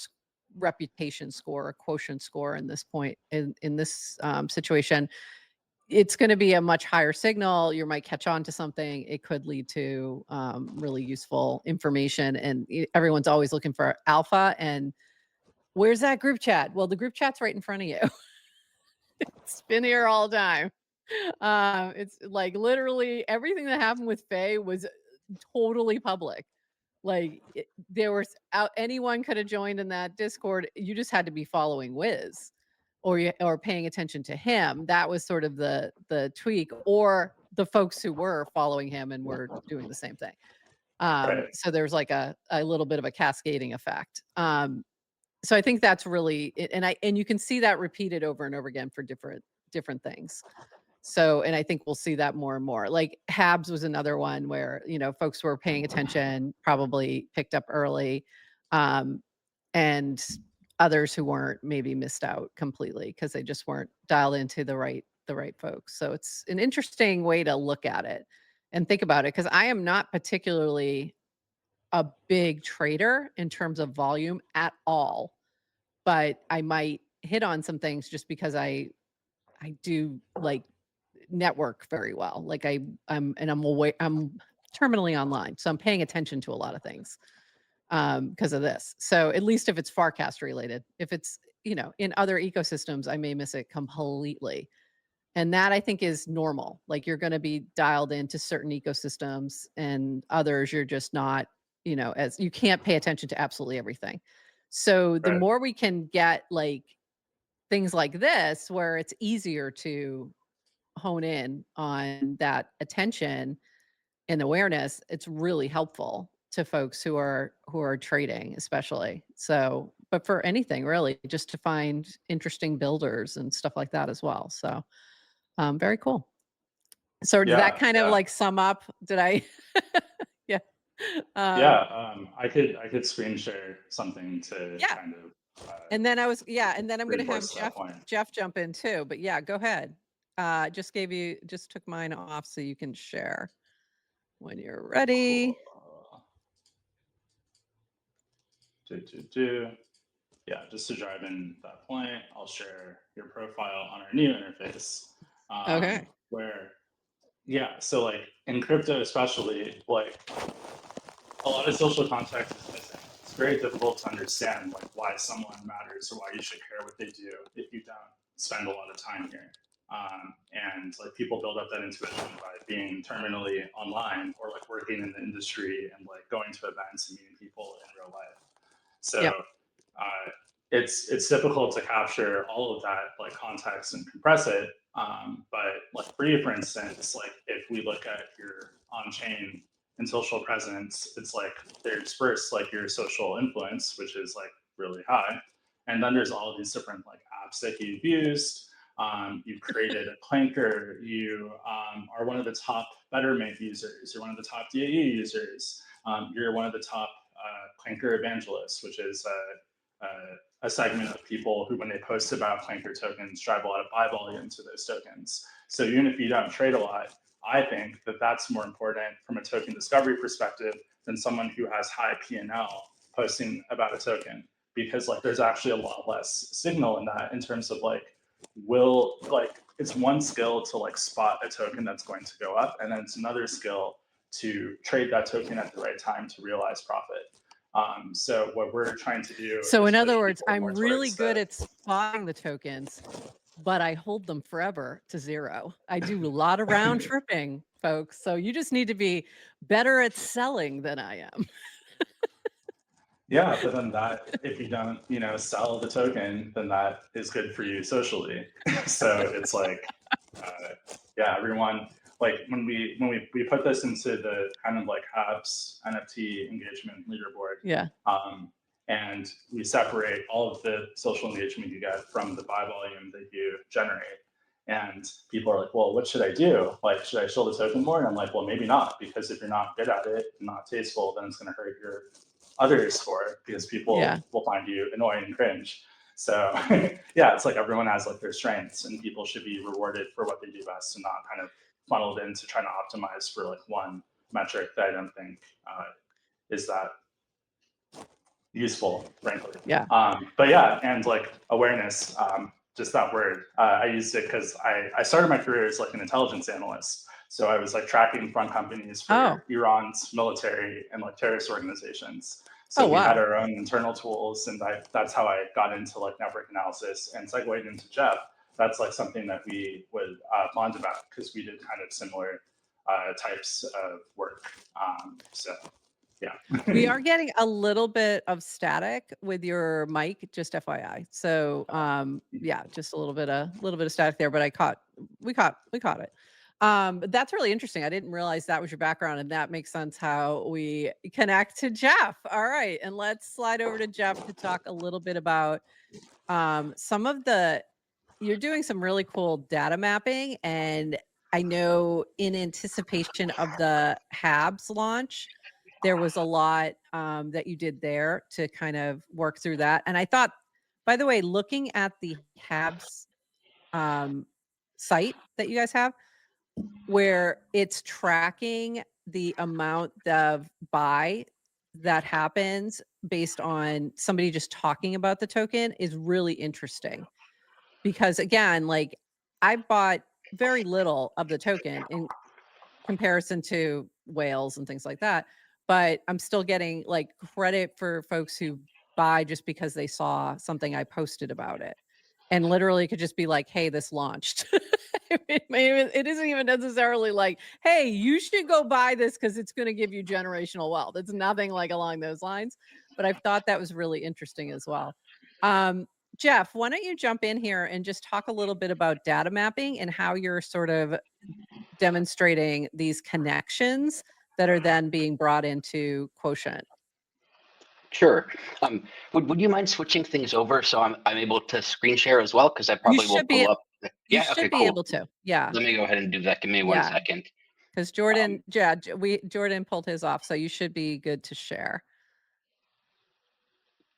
reputation score, a quotient score in this point, in this situation, it's going to be a much higher signal. You might catch on to something. It could lead to really useful information, and everyone's always looking for alpha. And where's that group chat? Well, the group chat's right in front of you. It's been here all the time. It's like literally everything that happened with Faye was totally public. Like there was anyone could have joined in that Discord. You just had to be following Wiz, or paying attention to him. That was sort of the tweak, or the folks who were following him and were doing the same thing. Right. So there's like a little bit of a cascading effect. So I think that's really, and you can see that repeated over and over again for different things. So, and I think we'll see that more and more. Like Habs was another one where, folks were paying attention, probably picked up early, and others who weren't maybe missed out completely because they just weren't dialed into the right folks. So it's an interesting way to look at it and think about it, because I am not particularly a big trader in terms of volume at all, but I might hit on some things just because I do like network very well. Like I'm terminally online, so I'm paying attention to a lot of things because of this. So at least if it's Farcast related, if it's, in other ecosystems, I may miss it completely. And that I think is normal. Like you're going to be dialed into certain ecosystems and others you're just not, as you can't pay attention to absolutely everything. So the Right. more we can get like things like this, where it's easier to hone in on that attention and awareness, it's really helpful to folks who are trading, especially. So, but for anything really, just to find interesting builders and stuff like that as well. So, very cool. So did that Yeah, kind of yeah, like sum up? Did I? Yeah. yeah. Um, I could screen share something to yeah. kind of And then and then I'm going to have reinforce that point. Jeff jump in too. But yeah, go ahead. Just took mine off so you can share when you're ready. Cool. Yeah, just to drive in that point, I'll share your profile on our new interface. Okay. Where, yeah, so like in crypto especially, like a lot of social context is missing. It's very difficult to understand like why someone matters or why you should care what they do if you don't spend a lot of time here. And like people build up that intuition by being terminally online or like working in the industry and like going to events and meeting people in real life. So Yep. it's difficult to capture all of that like context and compress it. But like for you, for instance, like if we look at your on-chain and social presence, it's like there's first like your social influence, which is like really high, and then there's all of these different like apps that you've used. You've created a clanker. You are one of the top Betterment users. You're one of the top DAE users. You're one of the top clanker evangelists, which is a segment of people who, when they post about clanker tokens, drive a lot of buy volume to those tokens. So even if you don't trade a lot, I think that that's more important from a token discovery perspective than someone who has high P&L posting about a token, because like there's actually a lot less signal in that in terms of like it's one skill to like spot a token that's going to go up, and then it's another skill to trade that token at the right time to realize profit. So what we're trying to do So is in other push words, people more I'm really towards good at spotting the tokens, but I hold them forever to zero. I do a lot of round tripping, folks. So you just need to be better at selling than I am. yeah, but then that if you don't, sell the token, then that is good for you socially. So it's like, yeah, everyone like when we put this into the kind of like habs NFT engagement leaderboard. Yeah. And we separate all of the social engagement you get from the buy volume that you generate. And people are like, well, what should I do? Like, should I shill the token more? And I'm like, well, maybe not, because if you're not good at it, not tasteful, then it's going to hurt your others for it, because people will find you annoying and cringe. So yeah, it's like everyone has like their strengths, and people should be rewarded for what they do best and not kind of funneled into trying to optimize for like one metric that I don't think is that useful, frankly. Yeah. But yeah, and like awareness, just that word. I used it because I started my career as like an intelligence analyst. So I was like tracking front companies for Iran's military and like terrorist organizations. So we had our own internal tools, and that's how I got into like network analysis and segued into Jeff. That's like something that we would bond about because we did kind of similar types of work. So yeah. We are getting a little bit of static with your mic, just FYI. So yeah, just a little bit of static there, but we caught it. But that's really interesting. I didn't realize that was your background, and that makes sense how we connect to Jeff. All right, and let's slide over to Jeff to talk a little bit about some of you're doing some really cool data mapping, and I know in anticipation of the habs launch, there was a lot that you did there to kind of work through that. And I thought, by the way, looking at the habs site that you guys have, where it's tracking the amount of buy that happens based on somebody just talking about the token is really interesting because again, like I bought very little of the token in comparison to whales and things like that, but I'm still getting like credit for folks who buy just because they saw something I posted about it. And literally it could just be like, "Hey, this launched." It isn't even necessarily like, "Hey, you should go buy this because it's gonna give you generational wealth." It's nothing like along those lines, but I thought that was really interesting as well. Um, Jeff, why don't you jump in here and just talk a little bit about data mapping and how you're sort of demonstrating these connections that are then being brought into Quotient? Sure. Would you mind switching things over so I'm able to screen share as well? Because I You probably will should be pull up. you Yeah. Okay. should be Cool. able to. Yeah. Let me go ahead and do that. Give me one Yeah. second. Because Um, Jordan, yeah, Jordan pulled his off, so you should be good to share.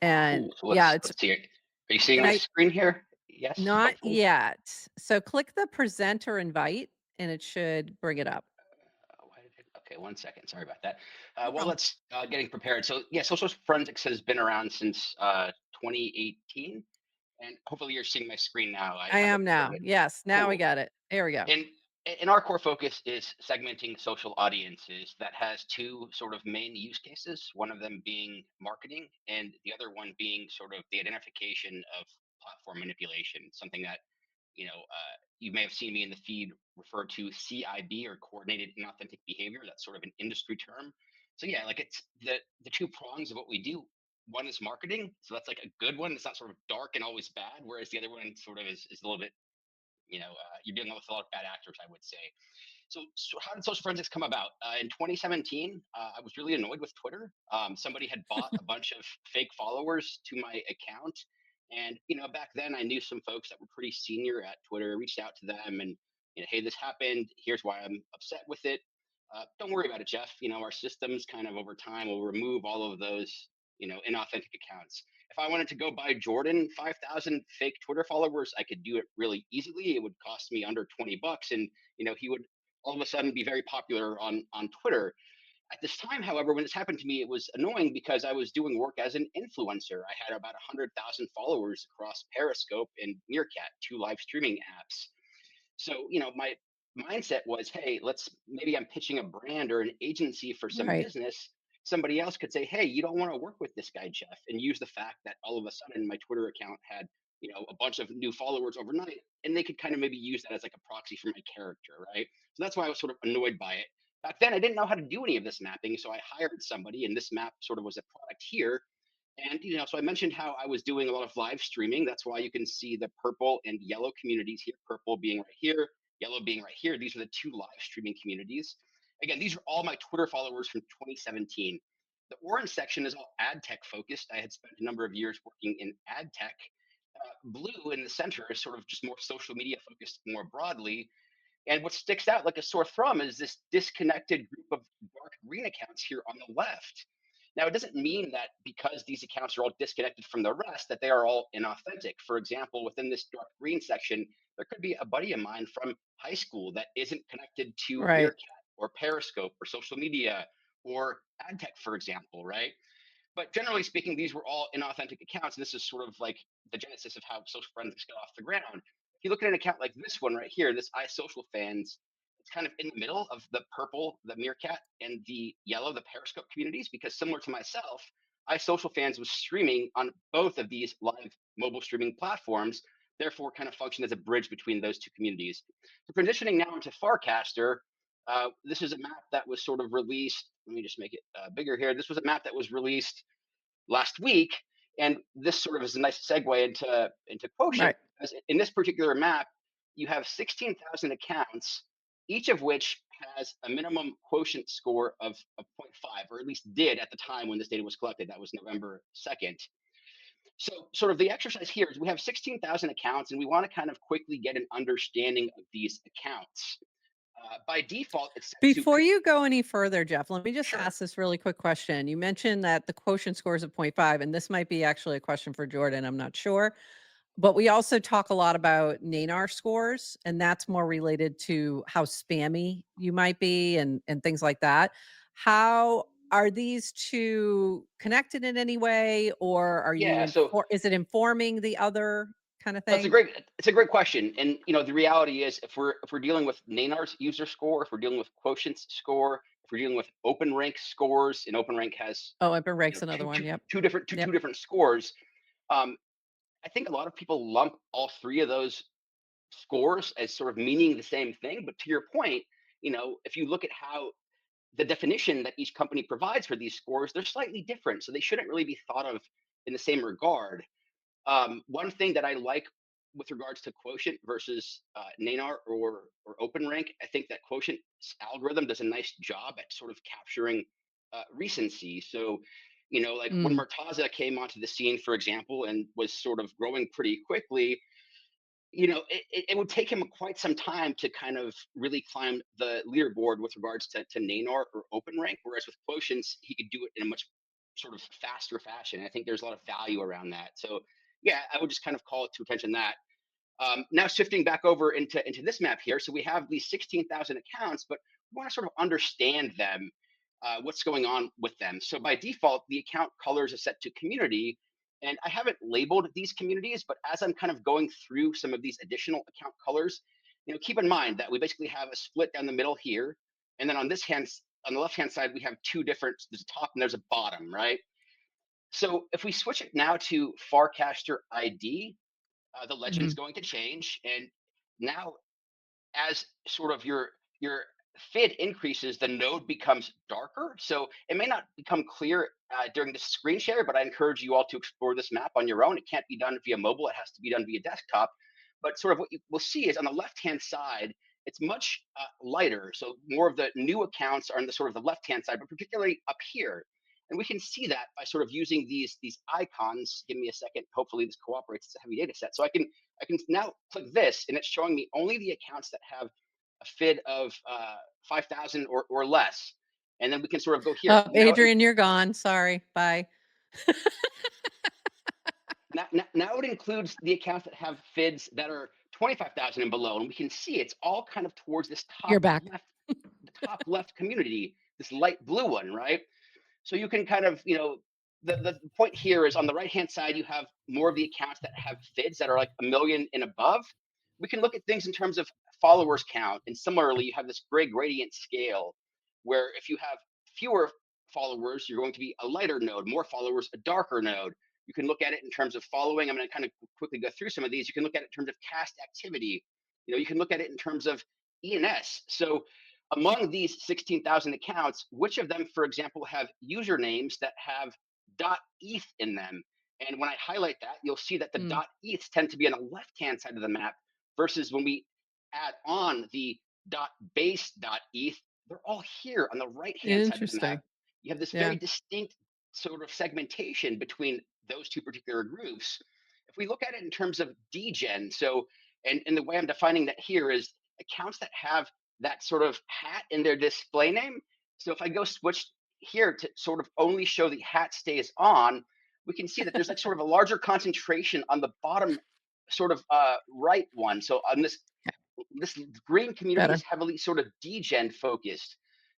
And cool. So yeah, let's it's see it. Are you seeing my I screen here? Yes. not Hopefully. yet. So click the presenter invite and it should bring it up. Why did it? Okay. 1 second. Sorry about that. No Well, problem. let's getting prepared. So yeah, social forensics has been around since 2018, and hopefully you're seeing my screen now. I I have it am now. forwarded. Yes, now we Cool. got it. There we go. And our core focus is segmenting social audiences that has two sort of main use cases, one of them being marketing and the other one being sort of the identification of platform manipulation, something that you may have seen me in the feed refer to CIB, or coordinated inauthentic behavior. That's sort of an industry term. So yeah, like it's the two prongs of what we do. One is marketing, so that's like a good one. It's not sort of dark and always bad, whereas the other one sort of is a little bit, you're dealing with a lot of bad actors, I would say. So how did social forensics come about? In 2017, I was really annoyed with Twitter. Somebody had bought a bunch of fake followers to my account, and back then I knew some folks that were pretty senior at Twitter. Reached out to them and, hey, this happened. Here's why I'm upset with it. Don't worry about it, Jeff. Our systems kind of over time will remove all of those, inauthentic accounts. If I wanted to go buy Jordan 5,000 fake Twitter followers, I could do it really easily. It would cost me under $20, and he would all of a sudden be very popular on Twitter. At this time, however, when this happened to me, it was annoying because I was doing work as an influencer. I had about 100,000 followers across Periscope and Meerkat, two live streaming apps. So, my mindset was, hey, maybe I'm pitching a brand or an agency for some Right. business. Somebody else could say, hey, you don't want to work with this guy, Jeff, and use the fact that all of a sudden my Twitter account had, a bunch of new followers overnight, and they could kind of maybe use that as like a proxy for my character, right? So that's why I was sort of annoyed by it. Back then, I didn't know how to do any of this mapping, so I hired somebody, and this map sort of was a product here. And so I mentioned how I was doing a lot of live streaming. That's why you can see the purple and yellow communities here, purple being right here, yellow being right here. These are the two live streaming communities. Again, these are all my Twitter followers from 2017. The orange section is all ad tech focused. I had spent a number of years working in ad tech. Blue in the center is sort of just more social media focused more broadly. And what sticks out like a sore thumb is this disconnected group of dark green accounts here on the left. Now, it doesn't mean that because these accounts are all disconnected from the rest, that they are all inauthentic. For example, within this dark green section, there could be a buddy of mine from high school that isn't connected to Right. Meerkat or Periscope or social media or ad tech, for example, right? But generally speaking, these were all inauthentic accounts. And this is sort of like the genesis of how social forensics got off the ground. If you look at an account like this one right here, this iSocial fans, it's kind of in the middle of the purple, the Meerkat, and the yellow, the Periscope communities, because similar to myself, iSocial fans was streaming on both of these live mobile streaming platforms, therefore kind of functioned as a bridge between those two communities. So transitioning now into Farcaster, this is a map that was sort of released. Let me just make it bigger here. This was a map that was released last week, and this sort of is a nice segue into Quotient. Right. Because in this particular map, you have 16,000 accounts, each of which has a minimum Quotient score of 0.5, or at least did at the time when this data was collected. That was November 2nd. So, sort of the exercise here is we have 16,000 accounts, and we want to kind of quickly get an understanding of these accounts. By default, it's set to Before you go any further, Jeff, let me just sure. ask this really quick question. You mentioned that the quotient score is a 0.5, and this might be actually a question for Jordan. I'm not sure. But we also talk a lot about NANAR scores, and that's more related to how spammy you might be and things like that. How are these two connected in any way, or are you Yeah, so is it informing the other kind of that's a thing? great it's a great question. And the reality is if we're dealing with Nanar's user score, if we're dealing with Quotient's score, if we're dealing with open rank scores, and open rank has Oh, Open Rake's another two, one. two, Yep. two different Yep. two different scores. um, I think a lot of people lump all three of those scores as sort of meaning the same thing. But to your point, if you look at how the definition that each company provides for these scores, they're slightly different. So they shouldn't really be thought of in the same regard. One thing that I like with regards to Quotient versus Nanar or OpenRank, I think that Quotient's algorithm does a nice job at sort of capturing recency. So, like when Mm. Murtaza came onto the scene, for example, and was sort of growing pretty quickly, it would take him quite some time to kind of really climb the leaderboard with regards to Nanar or OpenRank. Whereas with Quotients, he could do it in a much sort of faster fashion. I think there's a lot of value around that. So yeah, I would just kind of call it to attention that. Now shifting back over into this map here, so we have these 16,000 accounts, but we want to sort of understand them, what's going on with them. So by default, the account colors are set to community, and I haven't labeled these communities, but as I'm kind of going through some of these additional account colors, keep in mind that we basically have a split down the middle here, and then on the left hand side we have two different. There's a top and there's a bottom, right? So if we switch it now to Farcaster ID, the legend's Mhm. going to change, and now as sort of your FID increases, the node becomes darker. So it may not become clear during the screen share, but I encourage you all to explore this map on your own. It can't be done via mobile; it has to be done via desktop. But sort of what you will see is on the left-hand side, it's much lighter. So more of the new accounts are on the sort of the left-hand side, but particularly up here. And we can see that by sort of using these icons. Give me a second. Hopefully this cooperates. It's a heavy data set. So I can now click this, and it's showing me only the accounts that have a FID of 5,000 or less. And then we can sort of go here. Oh, Adrian, you're gone. Sorry. Bye. Now it includes the accounts that have FIDs that are 25,000 and below. And we can see it's all kind of towards this You're back. top left community, this light blue one, right? So you can kind of, the point here is on the right hand side, you have more of the accounts that have FIDs that are like 1 million and above. We can look at things in terms of followers count. And similarly, you have this gray gradient scale where if you have fewer followers, you're going to be a lighter node, more followers, a darker node. You can look at it in terms of following. I'm going to kind of quickly go through some of these. You can look at it in terms of cast activity. You can look at it in terms of ENS. So among these 16,000 accounts, which of them, for example, have usernames that have .eth in them? And when I highlight that, you'll see that the Mm. .eths tend to be on the left-hand side of the map versus when we add on the .base.eth, they're all here on the right-hand side of the map. Interesting. You have this very Yeah. distinct sort of segmentation between those two particular groups. If we look at it in terms of degen, so and the way I'm defining that here is accounts that have that sort of hat in their display name. So if I go switch here to sort of only show the hat stays on, we can see that there's like sort of a larger concentration on the bottom sort of right one. So on this green community is Better. heavily sort of degen focused.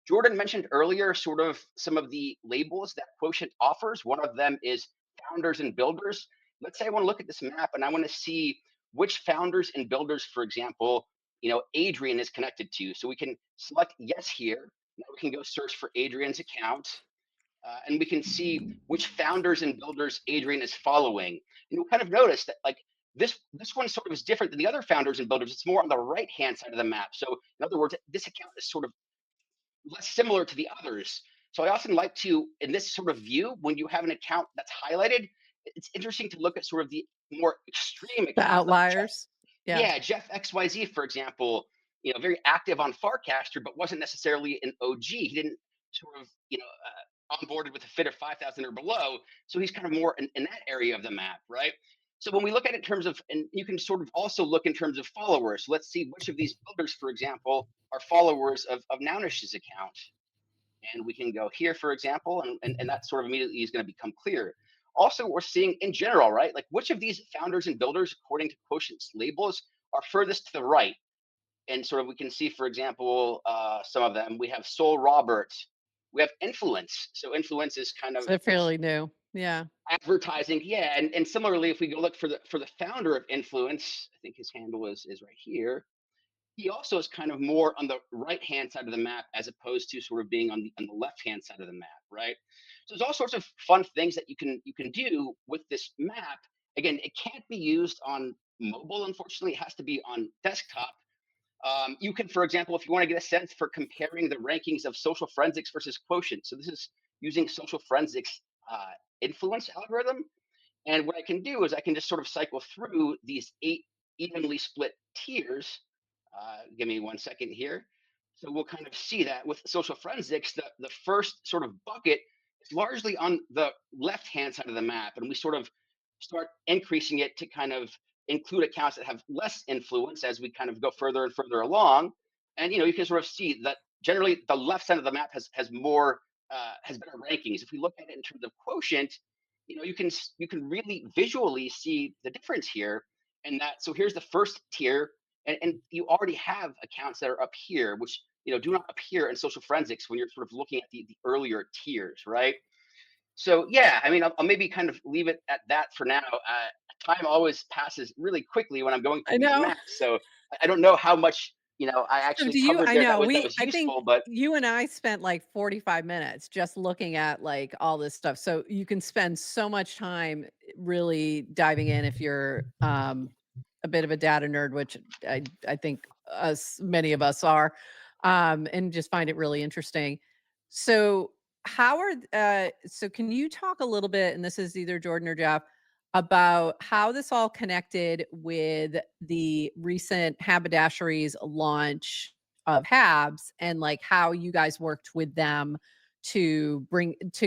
Jordan mentioned earlier sort of some of the labels that Quotient offers. One of them is founders and builders. Let's say I want to look at this map and I want to see which founders and builders, for example, Adrienne is connected to. So we can select yes here. Now we can go search for Adrienne's account. And we can see which founders and builders Adrienne is following. And you'll kind of notice that like this one sort of is different than the other founders and builders. It's more on the right hand side of the map. So in other words, this account is sort of less similar to the others. So I often like to, in this sort of view, when you have an account that's highlighted, it's interesting to look at sort of the more extreme The accounts like outliers. Yeah. yeah, Jeff XYZ, for example, very active on Farcaster, but wasn't necessarily an OG. He didn't sort of, onboarded with a fit of 5,000 or below. So he's kind of more in that area of the map, right? So when we look at it in terms of, and you can sort of also look in terms of followers. So let's see which of these builders, for example, are followers of Nownish's account. And we can go here, for example, and that sort of immediately is going to become clear. Also, we're seeing in general, right? Like which of these founders and builders, according to Quotient's labels, are furthest to the right? And sort of we can see, for example, some of them. We have Sol Roberts, we have influence. So influence is kind So of they're this fairly new. Yeah. advertising. Yeah. And similarly, if we go look for the founder of influence, I think his handle is right here. He also is kind of more on the right hand side of the map as opposed to sort of being on the left hand side of the map, right? So there's all sorts of fun things that you can do with this map. Again, it can't be used on mobile, unfortunately. It has to be on desktop. You can, for example, if you want to get a sense for comparing the rankings of social forensics versus quotient. So this is using social forensics influence algorithm. And what I can do is I can just sort of cycle through these 8 evenly split tiers. Give me 1 second here. So we'll kind of see that with social forensics, the first sort of bucket is largely on the left hand side of the map. And we sort of start increasing it to kind of include accounts that have less influence as we kind of go further and further along. And you can sort of see that generally the left side of the map has more has better rankings. If we look at it in terms of quotient, you can really visually see the difference here. And that, so here's the first tier, and you already have accounts that are up here, which do not appear in social forensics when you're sort of looking at the earlier tiers, right? So yeah, I mean, I'll maybe kind of leave it at that for now. Time always passes really quickly when I'm going through I these know. maps, so I don't know how much I So actually do you covered I there that know, was that we was I think useful. But you and I spent like 45 minutes just looking at like all this stuff. So you can spend so much time really diving in if you're a bit of a data nerd, which I think many of us are, and just find it really interesting. So so can you talk a little bit, and this is either Jordan or Jeff, about how this all connected with the recent haberdashery's launch of Habs, and like how you guys worked with them to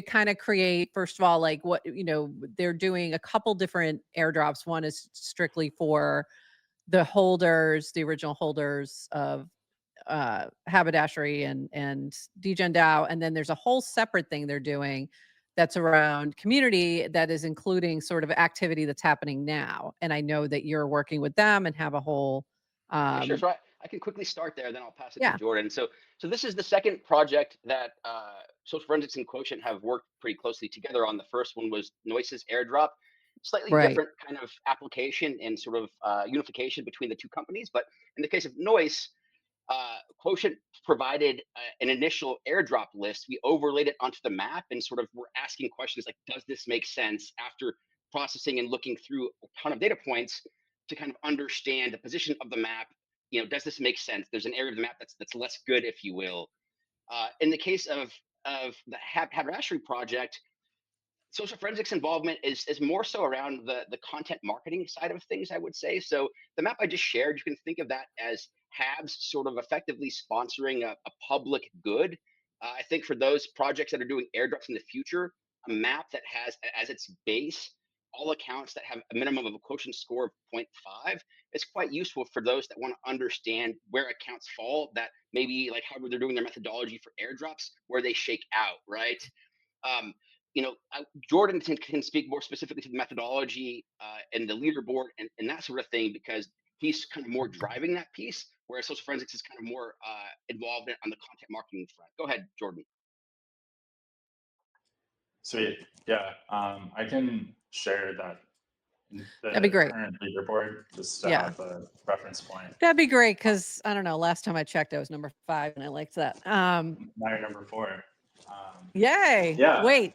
kind of create, first of all, like what they're doing a couple different airdrops. One is strictly for the holders, the original holders of haberdashery and Degen DAO, and then there's a whole separate thing they're doing that's around community, that is including sort of activity that's happening now. And I know that you're working with them and have a whole yeah, sure. um So I can quickly start there, then I'll pass it to yeah, Jordan. So this is the second project that Social Forensics and Quotient have worked pretty closely together on. The first one was Noise's airdrop, slightly right, different kind of application and sort of unification between the two companies. But in the case of Noise, Quotient provided an initial airdrop list. We overlaid it onto the map and sort of were asking questions like, does this make sense, after processing and looking through a ton of data points to kind of understand the position of the map. Does this make sense? There's an area of the map that's less good, if you will. In the case of the haberdashery project, social forensics involvement is more so around the content marketing side of things, I would say. So the map I just shared, you can think of that as habs sort of effectively sponsoring a public good. I think for those projects that are doing airdrops in the future, a map that has as its base all accounts that have a minimum of a quotient score of zero 0.5 is quite useful for those that want to understand where accounts fall, that maybe like how they're doing their methodology for airdrops, where they shake out, right? um, Jordan can speak more specifically to the methodology and the leaderboard and that sort of thing, because he's kind of more driving that piece, whereas social forensics is kind of more involved on the content marketing front. Go ahead, Jordan. Sweet. Yeah. I can share that that'd be the great. current leaderboard just to Yeah, have a reference point. that'd be great, because I don't know, last time I checked I was number 5 and I liked that. Now you're number 4. Yay. Yeah. Wait,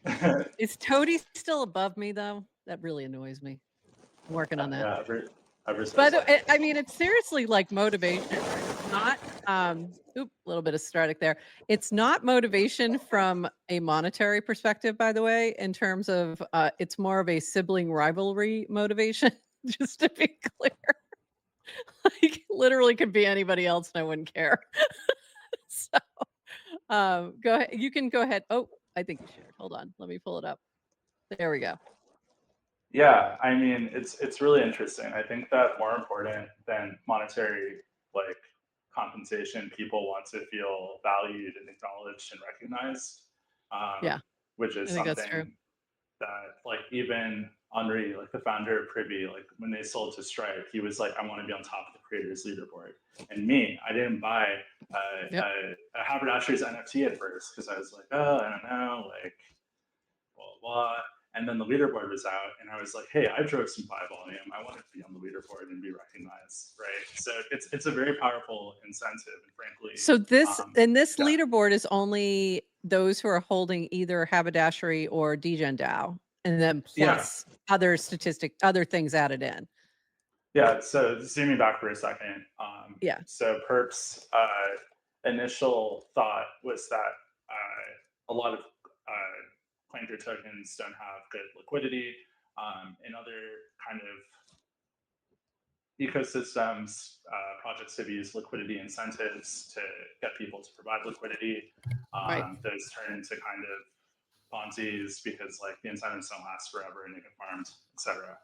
is Toady still above me though? That really annoys me. I'm working on that. Yeah. Ever so But slightly. I mean, it's seriously like motivation. It's not, a little bit of static there. It's not motivation from a monetary perspective, by the way, in terms of, it's more of a sibling rivalry motivation, just to be clear. Like, literally could be anybody else and I wouldn't care. So, go ahead. You can go ahead. Oh, I think you shared. Hold on. Let me pull it up. There we go. Yeah, I mean, it's really interesting. I think that more important than monetary like compensation, people want to feel valued and acknowledged and recognized, Yeah, which I is think that's true. something that like even Henri, like the founder of Privy, like when they sold to Stripe, he was like, I want to be on top of the creators leaderboard. And me, I didn't buy Yep. a haberdasher's NFT at first because I was like, oh, I don't know, like blah blah. And then the leaderboard was out, and I was like, hey, I drove some buy volume. I want to be on the leaderboard and be recognized, right? So it's a very powerful incentive, and frankly, So this yeah. leaderboard is only those who are holding either haberdashery or DGen and then Yeah. plus other things added in. Yeah, so zooming back for a second. Yeah. So Perp's initial thought was that a lot of planter tokens don't have good liquidity. In other kind of ecosystems, projects have used liquidity incentives to get people to provide liquidity. Right. Those turn into kind of Ponzi's because like the incentives don't last forever and they get farmed, etc.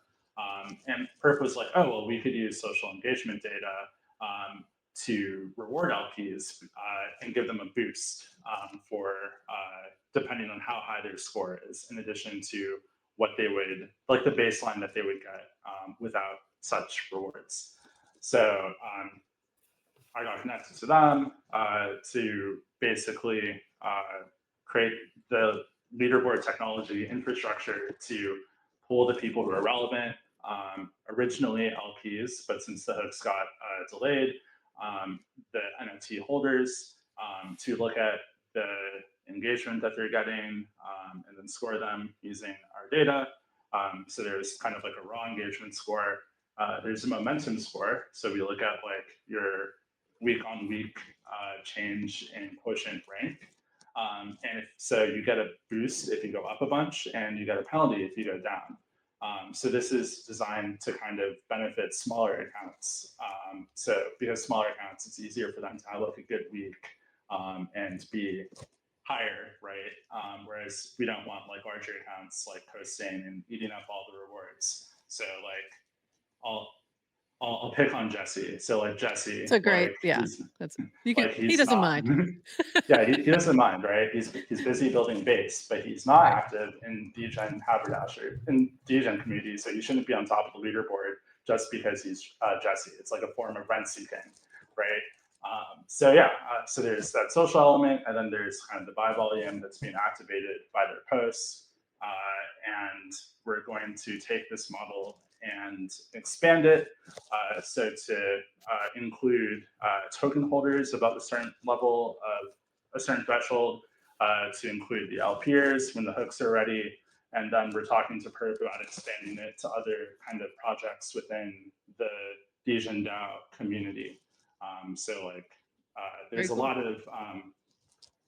And Perp was like, oh, well, we could use social engagement data to reward LPs and give them a boost for depending on how high their score is, in addition to what they would, like the baseline that they would get without such rewards. So I got connected to them to basically create the leaderboard technology infrastructure to pull the people who are relevant, originally LPs, but since the hooks got delayed, the NFT holders to look at the engagement that they're getting and then score them using our data. So there's kind of like a raw engagement score. There's a momentum score. So we look at like your week on week change in quotient rank. And so you get a boost if you go up a bunch, and you get a penalty if you go down. So this is designed to kind of benefit smaller accounts. So because smaller accounts, it's easier for them to have like a good week and be higher, right? Whereas we don't want like larger accounts like posting and eating up all the rewards. So like I'll pick on Jesse. So like Jesse, It's a great, like, yeah. That's you can. like He doesn't mind. yeah, he doesn't mind, right? He's busy building base, but he's not active in DGen haberdasher in DGen community. So you shouldn't be on top of the leaderboard just because he's Jesse. It's like a form of rent seeking, right? So yeah, so there's that social element, and then there's kind of the buy volume that's being activated by their posts. And we're going to take this model and expand it so to include token holders above a certain level of a certain threshold, to include the LPers when the hooks are ready. And then we're talking to Perp about expanding it to other kind of projects within the DGen DAO community. So like there's a lot of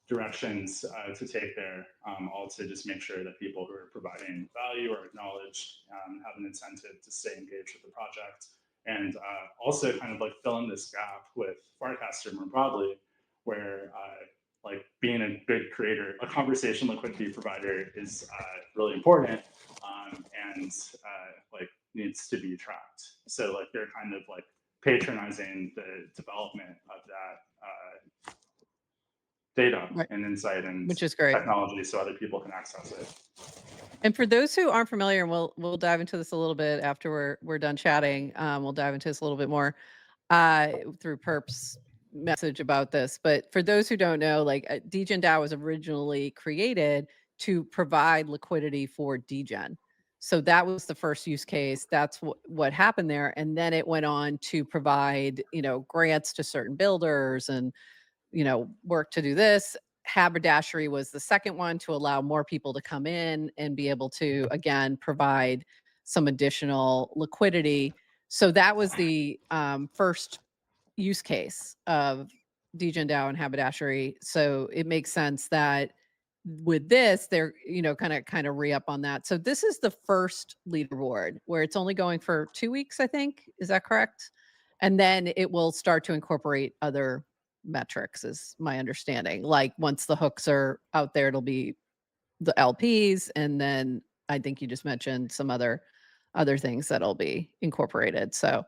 directions to take there, all to just make sure that people who are providing value are acknowledged, have an incentive to stay engaged with the project, and also kind of like fill in this gap with Farcaster more broadly, where like being a good creator, a conversation liquidity provider is really important, and like needs to be tracked. So like they're kind of like patronizing the development of that data and insight and Which is great. technology so other people can access it. And for those who aren't familiar, and we'll dive into this a little bit after we're done chatting. We'll dive into this a little bit more through Perp's message about this. But for those who don't know, like DGen DAO was originally created to provide liquidity for DGen. So that was the first use case. That's what happened there. And then it went on to provide, grants to certain builders and, work to do this. Haberdashery was the second one to allow more people to come in and be able to, again, provide some additional liquidity. So that was the first use case of DGen DAO and haberdashery. So it makes sense that with this, they're, kind of re-up on that. So this is the first leaderboard where it's only going for 2 weeks, I think. Is that correct? And then it will start to incorporate other metrics, is my understanding. Like once the hooks are out there, it'll be the LPs, and then I think you just mentioned some other things that'll be incorporated. So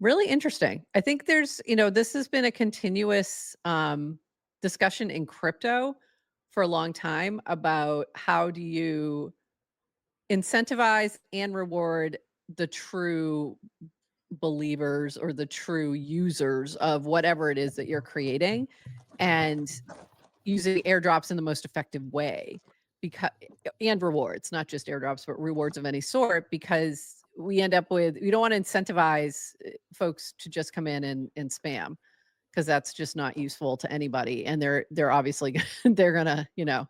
really interesting. I think there's, this has been a continuous discussion in crypto for a long time about how do you incentivize and reward the true believers or the true users of whatever it is that you're creating, and using airdrops in the most effective way, because and rewards, not just airdrops, but rewards of any sort, because we end up with, we don't want to incentivize folks to just come in and spam, because that's just not useful to anybody. And they're obviously they're gonna, you know,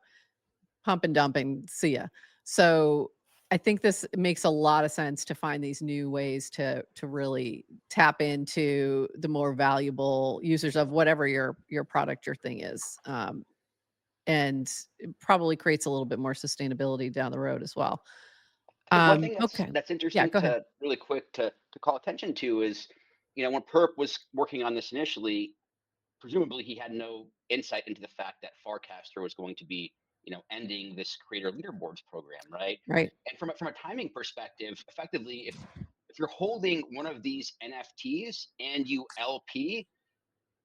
pump and dump and see ya. So I think this makes a lot of sense to find these new ways to really tap into the more valuable users of whatever your product, your thing is. And it probably creates a little bit more sustainability down the road as well. I think one thing Okay. that's Yeah, interesting go ahead. to really quick to call attention to is, when Perp was working on this initially, presumably he had no insight into the fact that Farcaster was going to be, ending this creator leaderboards program, right? Right. And from a timing perspective, effectively, if you're holding one of these NFTs and you LP,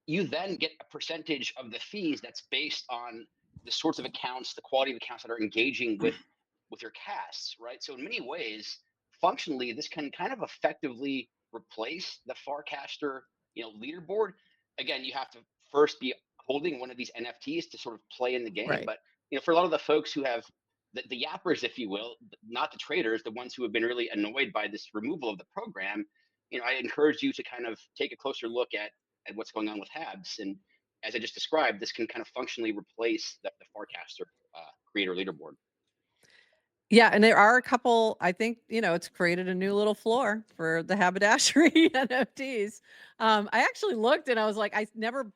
you then get a percentage of the fees that's based on the sorts of accounts, the quality of accounts that are engaging with your casts, right? So in many ways, functionally, this can kind of effectively replace the Farcaster, leaderboard. Again, you have to first be holding one of these NFTs to sort of play in the game. Right. But for a lot of the folks who have the yappers, if you will, not the traders, the ones who have been really annoyed by this removal of the program, I encourage you to kind of take a closer look at what's going on with habs. And as I just described, this can kind of functionally replace the Farcaster creator leaderboard. Yeah, and there are a couple, I think, it's created a new little floor for the haberdashery NFTs. I actually looked and I was like, I never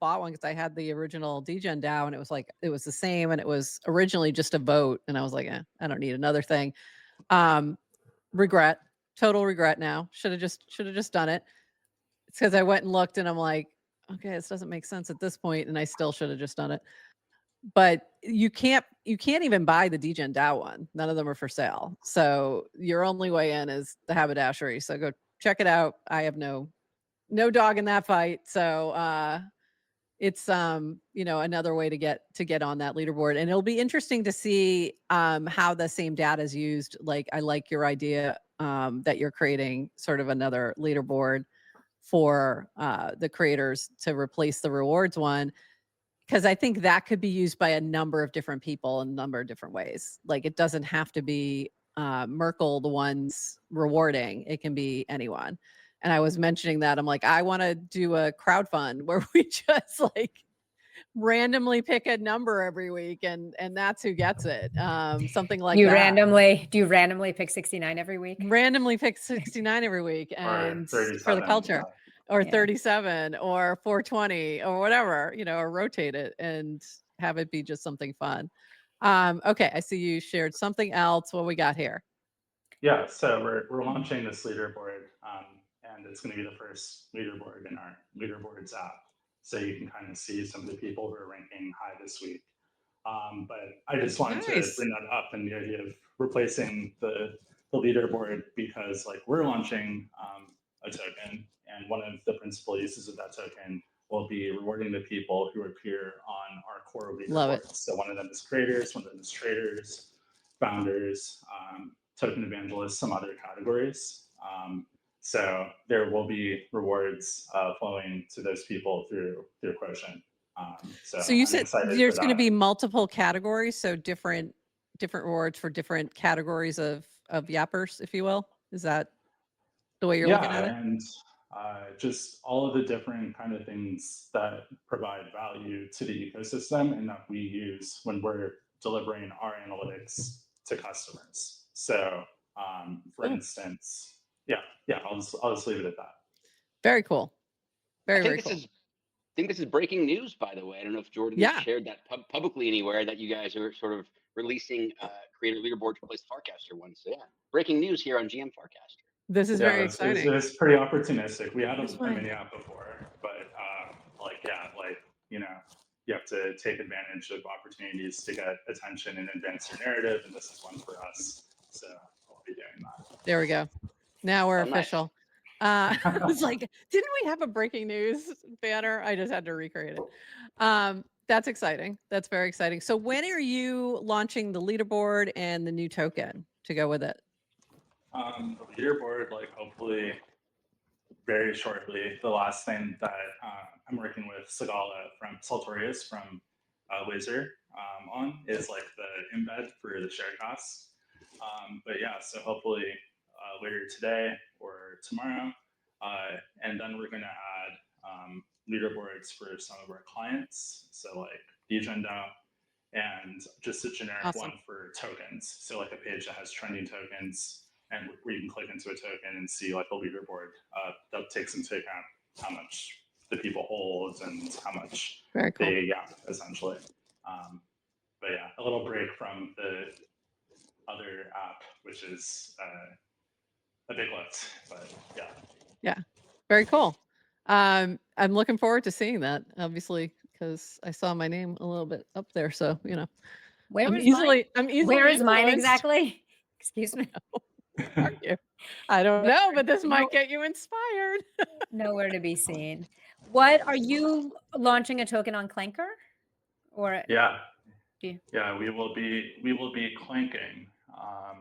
bought one because I had the original DGen DAO, and it was like, it was the same, and it was originally just a vote, and I was like, I don't need another thing. Regret, total regret now. Should have just done it. It's because I went and looked and I'm like, okay, this doesn't make sense at this point, and I still should have just done it. But you can't even buy the DGen DAO one. None of them are for sale. So your only way in is the haberdashery. So go check it out. I have no dog in that fight. So it's another way to get on that leaderboard. And it'll be interesting to see how the same data is used. Like, I like your idea that you're creating sort of another leaderboard for the creators to replace the rewards one, because I think that could be used by a number of different people in a number of different ways. Like, it doesn't have to be Merkel, the ones rewarding. It can be anyone. And I was mentioning that I'm like, I want to do a crowdfund where we just like randomly pick a number every week, and that's who gets it. Something like that. Do you randomly pick 69 every week? Randomly pick 69 every week, and for the culture. Or 37 or 420 or whatever, or rotate it and have it be just something fun. Okay, I see you shared something else. What we got here? Yeah, so we're launching this leaderboard, and it's going to be the first leaderboard in our leaderboards app. So you can kind of see some of the people who are ranking high this week. But I just wanted to bring that up, and the idea of replacing the leaderboard, because like we're launching a token, and one of the principal uses of that token will be rewarding the people who appear on our core leaderboards. So one of them is creators, one of them is traders, founders, token evangelists, some other categories. So there will be rewards flowing to those people through Quotient. So you said there's going to be multiple categories, so different rewards for different categories of yappers, if you will. Is that the way you're looking at it? Yeah, and just all of the different kind of things that provide value to the ecosystem and that we use when we're delivering our analytics to customers. So, for instance, I'll just leave it at that. Very cool. Very cool. I think this is breaking news, by the way. I don't know if Jordan shared that publicly anywhere, that you guys are sort of releasing creator leaderboard to replace Farcaster one. So yeah, breaking news here on GM Farcaster. This is very exciting. It was pretty opportunistic. We had a mini app before, but you have to take advantage of opportunities to get attention and advance your narrative, and this is one for us. So I'll be doing that. There we go. Now we're official. Nice. I was like, didn't we have a breaking news banner? I just had to recreate it. That's exciting. That's very exciting. So when are you launching the leaderboard and the new token to go with it? The leaderboard, hopefully very shortly. The last thing that I'm working with Sagala from Saltorius from Laser on is like the embed for the share costs. But yeah, so hopefully later today or tomorrow, and then we're going to add leaderboards for some of our clients. So like DGenDAO, and just a generic Awesome. one for tokens. So like a page that has trending tokens and where you can click into a token and see like a leaderboard that takes into account how much the people hold and how much Very cool. they essentially. But yeah, a little break from the other app, which is a big lift, but yeah. Yeah, very cool. I'm looking forward to seeing that, obviously, because I saw my name a little bit up there. So, you know, Where I'm is mine? easily Where is mine influenced. exactly? Excuse me. Are you? I don't know, but this No- might get you inspired. Nowhere to be seen. What are you launching a token on Clanker? Or Yeah. do you? Yeah, we will be clanking.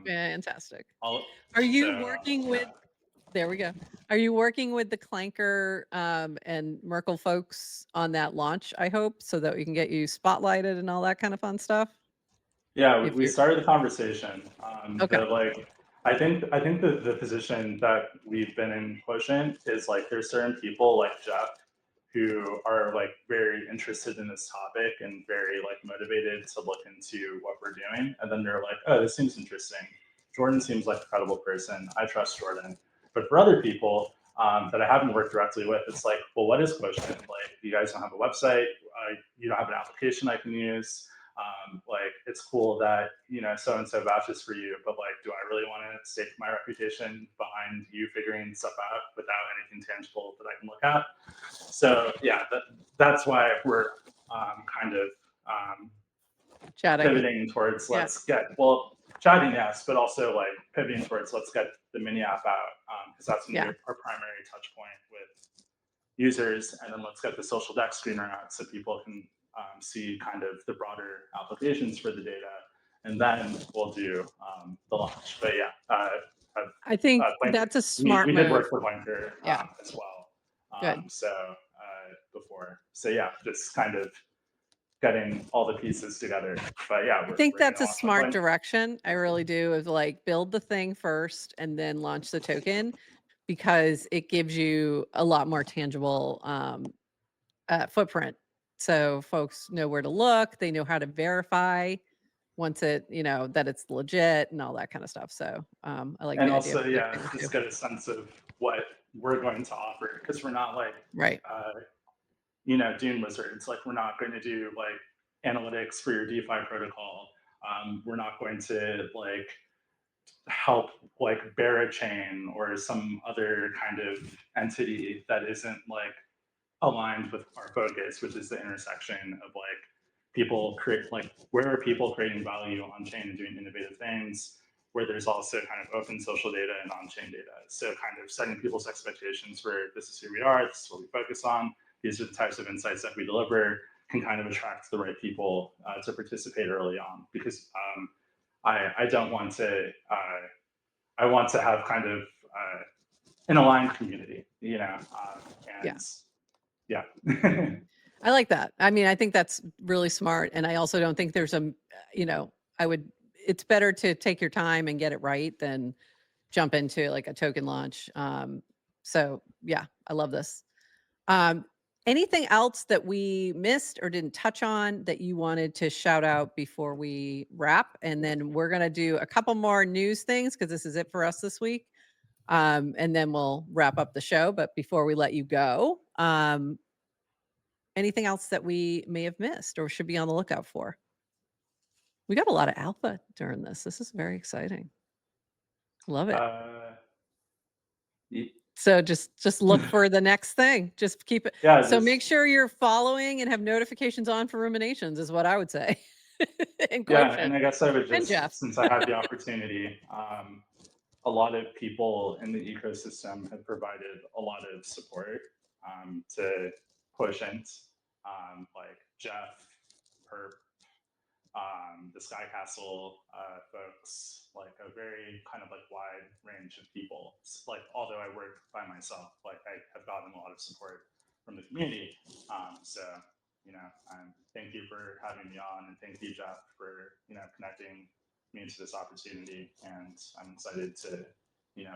Fantastic. All, Are you so, working yeah. with? There we go. Are you working with the Clanker and Merkle folks on that launch? I hope so that we can get you spotlighted and all that kind of fun stuff. Yeah, If we you're started the conversation. okay, But like, I think the position that we've been in Quotient is like there's certain people like Jeff who are like very interested in this topic and very like motivated to look into what we're doing. And then they're like, oh, this seems interesting. Jordan seems like a credible person. I trust Jordan. But for other people that I haven't worked directly with, it's like, well, what is Quotient? Like, you guys don't have a website. You don't have an application I can use. Like, it's cool that so and so vouches for you, but like, do I really want to stake my reputation behind you figuring stuff out without anything tangible that I can look at? So yeah, that's why we're kind of chatting. pivoting towards chatting, yes, but also like pivoting towards let's get the mini app out because that's gonna be our primary touch point with users, and then let's get the social deck screener out so people can see kind of the broader applications for the data, and then we'll do the launch. But yeah, I think Blanker, that's a smart we move. did work for Blanker Yeah. as well. Good. Before, so yeah, just kind of getting all the pieces together. But yeah, I think that's a launch on smart Blanker. direction. I really do. Is like build the thing first and then launch the token because it gives you a lot more tangible footprint. So folks know where to look. They know how to verify once it, that it's legit and all that kind of stuff. So I like And the idea. also, Of yeah, connecting the just two. get a sense of what we're going to offer because we're not like Right. Dune wizards. Like, we're not going to do like analytics for your DeFi protocol. We're not going to like help like bear a chain or some other kind of entity that isn't like aligned with our focus, which is the intersection of like people create like where are people creating value on chain and doing innovative things, where there's also kind of open social data and on-chain data. So kind of setting people's expectations for this is who we are, this is what we focus on, these are the types of insights that we deliver, can kind of attract the right people to participate early on. Because I don't want to, I want to have kind of an aligned community, and yeah. I like that. I mean, I think that's really smart. And I also don't think there's it's better to take your time and get it right than jump into like a token launch. So yeah, I love this. Anything else that we missed or didn't touch on that you wanted to shout out before we wrap? And then we're going to do a couple more news things because this is it for us this week. And then we'll wrap up the show. But before we let you go, anything else that we may have missed or should be on the lookout for? We got a lot of alpha during this. This is very exciting. Love it. So just look for the next thing. Just keep it. Yeah. So make sure you're following and have notifications on for ruminations is what I would say. And yeah, and I guess I would just, Jeff. since I had the opportunity, a lot of people in the ecosystem have provided a lot of support to Quotient, like Jeff, Perp, the Sky Castle folks, like a very kind of like wide range of people. Like, although I work by myself, like gotten a lot of support from the community. So, thank you for having me on, and thank you, Jeff, for, connecting me to this opportunity. And I'm excited to,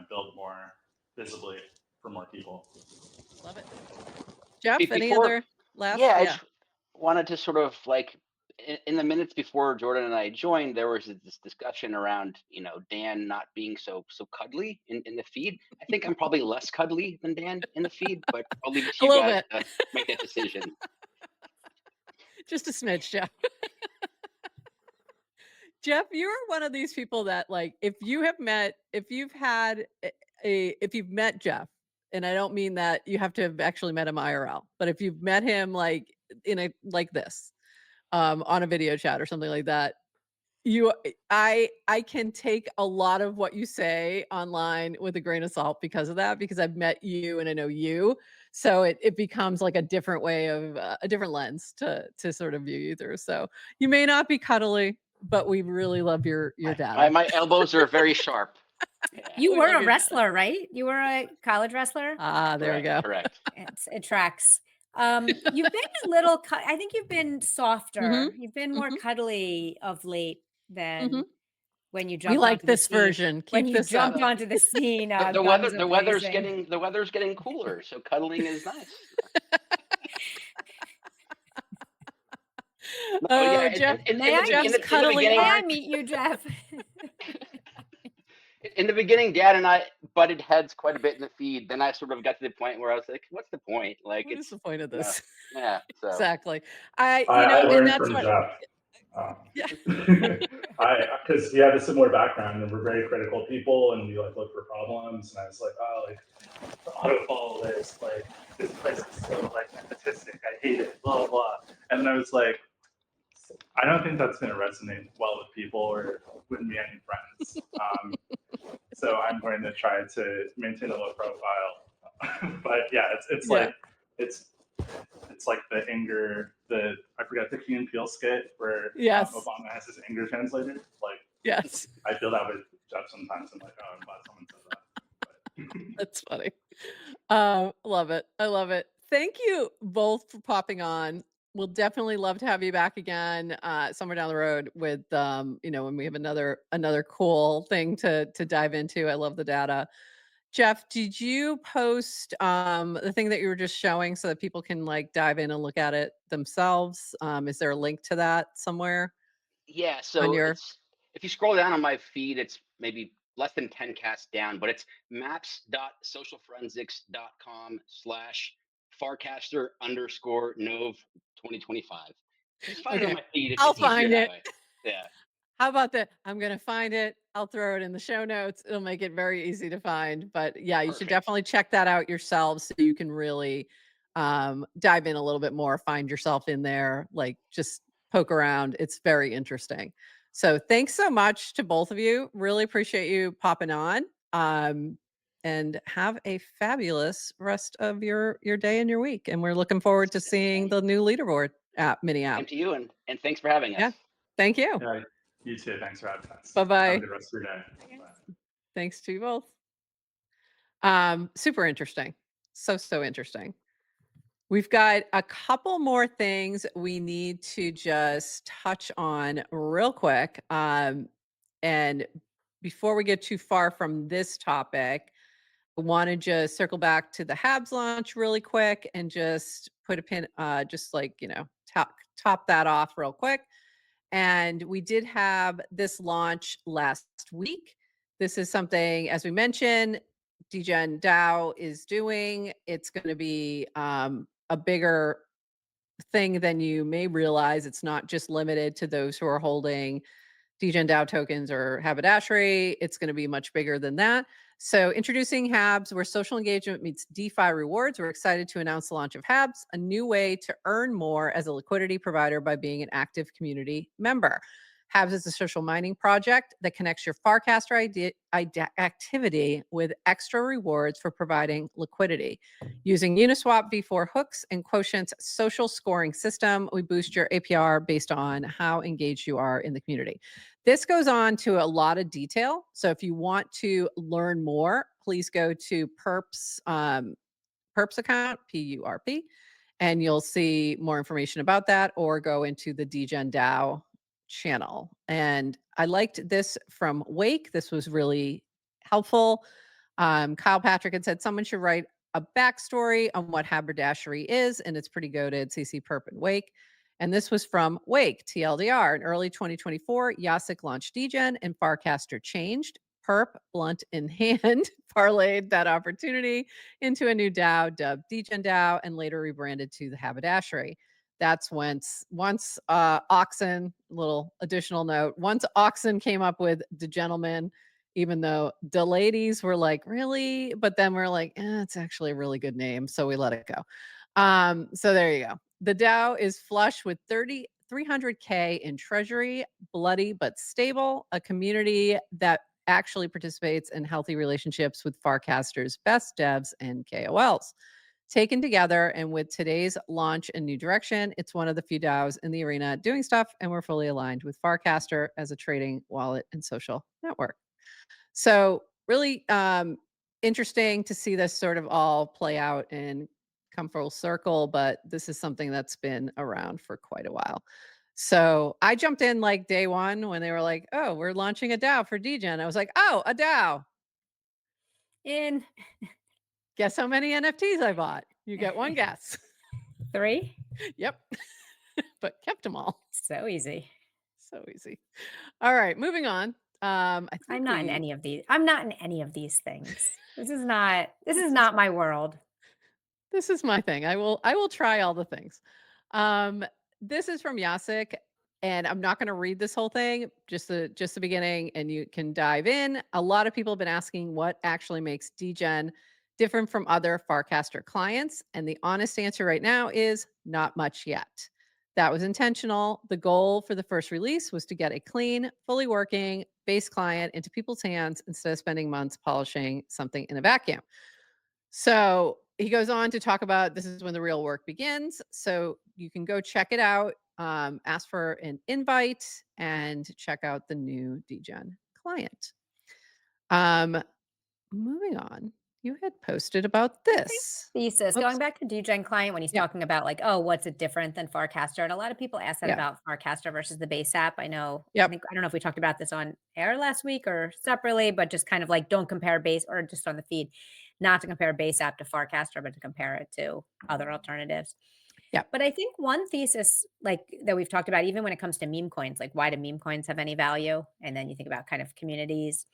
build more visibly for more people. Love it. Jeff, any Before, other last? yeah, I Yeah. just wanted to sort of like in the minutes before Jordan and I joined, there was this discussion around, Dan not being so cuddly in the feed. I think I'm probably less cuddly than Dan in the feed, but I'll leave it to A you little guys bit. to make that decision. Just a smidge, Jeff. Jeff, you are one of these people that, like, if you've met Jeff, and I don't mean that you have to have actually met him IRL, but if you've met him like like this, on a video chat or something like that, I can take a lot of what you say online with a grain of salt because of that, because I've met you and I know you. So it becomes like a different way of a different lens to sort of view you through. So you may not be cuddly, but we really love your data. My elbows are very sharp. Yeah, You We were love a your data. wrestler, right? You were a college wrestler? Ah, there we go. correct. It tracks. You've been a little I think you've been softer. Mhm, You've been more mhm, cuddly of late mhm. than when you We jumped like onto the this scene. version. When Keep you this up. jumped onto the scene, The weather guns the weather's a-blazing. getting cooler, so cuddling is nice. No, Oh, yeah, Jeff, May I Jeff's meet cuddly may I arc. meet you, Jeff? in the beginning, Dad and I butted heads quite a bit in the feed. Then I sort of got to the point where I was like, "What's the point? Like, What is the it's point of this? yeah." So Exactly. I And learned that's from what, Jeff. yeah. Because we have a similar background and we're very critical people, and we like look for problems. And I was like, oh, like the autofollow this, like this place is so like nepotistic. I hate it. Blah blah blah. And then I was like, I don't think that's going to resonate well with people or with me any friends. So I'm going to try to maintain a low profile. But yeah, it's Yeah. like it's like the anger, I forgot the Key and Peele skit where Yes. Obama has his anger translated. Like, Yes. I feel that with Jeff sometimes. I'm like, oh, I'm glad someone said that. That's funny. Love it. I love it. Thank you both for popping on. We'll definitely love to have you back again somewhere down the road with when we have another cool thing to dive into. I love the data. Jeff, did you post the thing that you were just showing so that people can like dive in and look at it themselves? Is there a link to that somewhere yeah, on so your it's if you scroll down on my feed, it's maybe less than 10 casts down, but it's maps.socialforensics.com/Farcaster_Nov 2025. Just find it on Okay. my feed. I'll It's easier find that it. way. Yeah. How about that? I'm going to find it. I'll throw it in the show notes. It'll make it very easy to find. But yeah, you should Perfect. definitely check that out yourselves so you can really dive in a little bit more, find yourself in there, like just poke around. It's very interesting. So thanks so much to both of you. Really appreciate you popping on. And have a fabulous rest of your day and your week. And we're looking forward to seeing the new leaderboard app, mini app. Same to you, and thanks for having us. Yeah. Thank you. Yeah, you too. Thanks for having us. Bye-bye. Have a good rest of your day. Bye. Thanks to you both. Super interesting. So interesting. We've got a couple more things we need to just touch on real quick. And before we get too far from this topic, I want to just circle back to the Habs launch really quick and just put a pin, just like, top that off real quick. And we did have this launch last week. This is something, as we mentioned, DGen DAO is doing. It's going to be a bigger thing than you may realize. It's not just limited to those who are holding DGen DAO tokens or haberdashery. It's going to be much bigger than that. So introducing Habs, where social engagement meets DeFi rewards. We're excited to announce the launch of Habs, a new way to earn more as a liquidity provider by being an active community member. Habs is a social mining project that connects your Farcaster activity with extra rewards for providing liquidity. Using Uniswap v4 hooks and Quotient's social scoring system, we boost your APR based on how engaged you are in the community. This goes on to a lot of detail. So if you want to learn more, please go to Perps account, PURP, and you'll see more information about that, or go into the DGen DAO channel. And I liked this from Wake. This was really helpful. Kyle Patrick had said someone should write a backstory on what haberdashery is, and it's pretty goated, CC Perp and Wake. And this was from Wake, TLDR. In early 2024, Yasik launched DGen and Farcaster changed. Perp, blunt in hand, parlayed that opportunity into a new DAO dubbed DGen DAO and later rebranded to the haberdashery. That's once Oxen, little additional note, once Oxen came up with the gentleman, even though the ladies were like, really? But then we're like, it's actually a really good name. So we let it go. So there you go. The DAO is flush with 300K in treasury, bloody but stable, a community that actually participates in healthy relationships with Farcaster's best devs and KOLs. Taken together and with today's launch and new direction, it's one of the few DAOs in the arena doing stuff, and we're fully aligned with Farcaster as a trading wallet and social network. So really interesting to see this sort of all play out and come full circle, but this is something that's been around for quite a while. So I jumped in like day one when they were like, oh, we're launching a DAO for DGen. I was like, oh, a DAO. In Guess how many NFTs I bought? You get one guess. 3. Yep. But kept them all. So easy. So easy. All right, moving on. I think I'm not in any of these. I'm not in any of these things. This is not my world. This is my thing. I will try all the things. This is from Yasik, and I'm not going to read this whole thing, just the beginning, and you can dive in. A lot of people have been asking what actually makes DGen different from other Farcaster clients, and the honest answer right now is not much yet. That was intentional. The goal for the first release was to get a clean, fully working base client into people's hands instead of spending months polishing something in a vacuum. So he goes on to talk about this is when the real work begins. So you can go check it out, ask for an invite, and check out the new DGen client. Moving on, you had posted about this. Thesis. Oops. Going back to DGen client when he's Yeah. talking about like, oh, what's it different than Farcaster? And a lot of people ask that Yeah. about Farcaster versus the base app. I know. Yep. I don't know if we talked about this on air last week or separately, but just kind of like don't compare base or just on the feed, not to compare base app to Farcaster, but to compare it to other alternatives. Yeah. But I think one thesis like that we've talked about, even when it comes to meme coins, like why do meme coins have any value? And then you think about kind of communities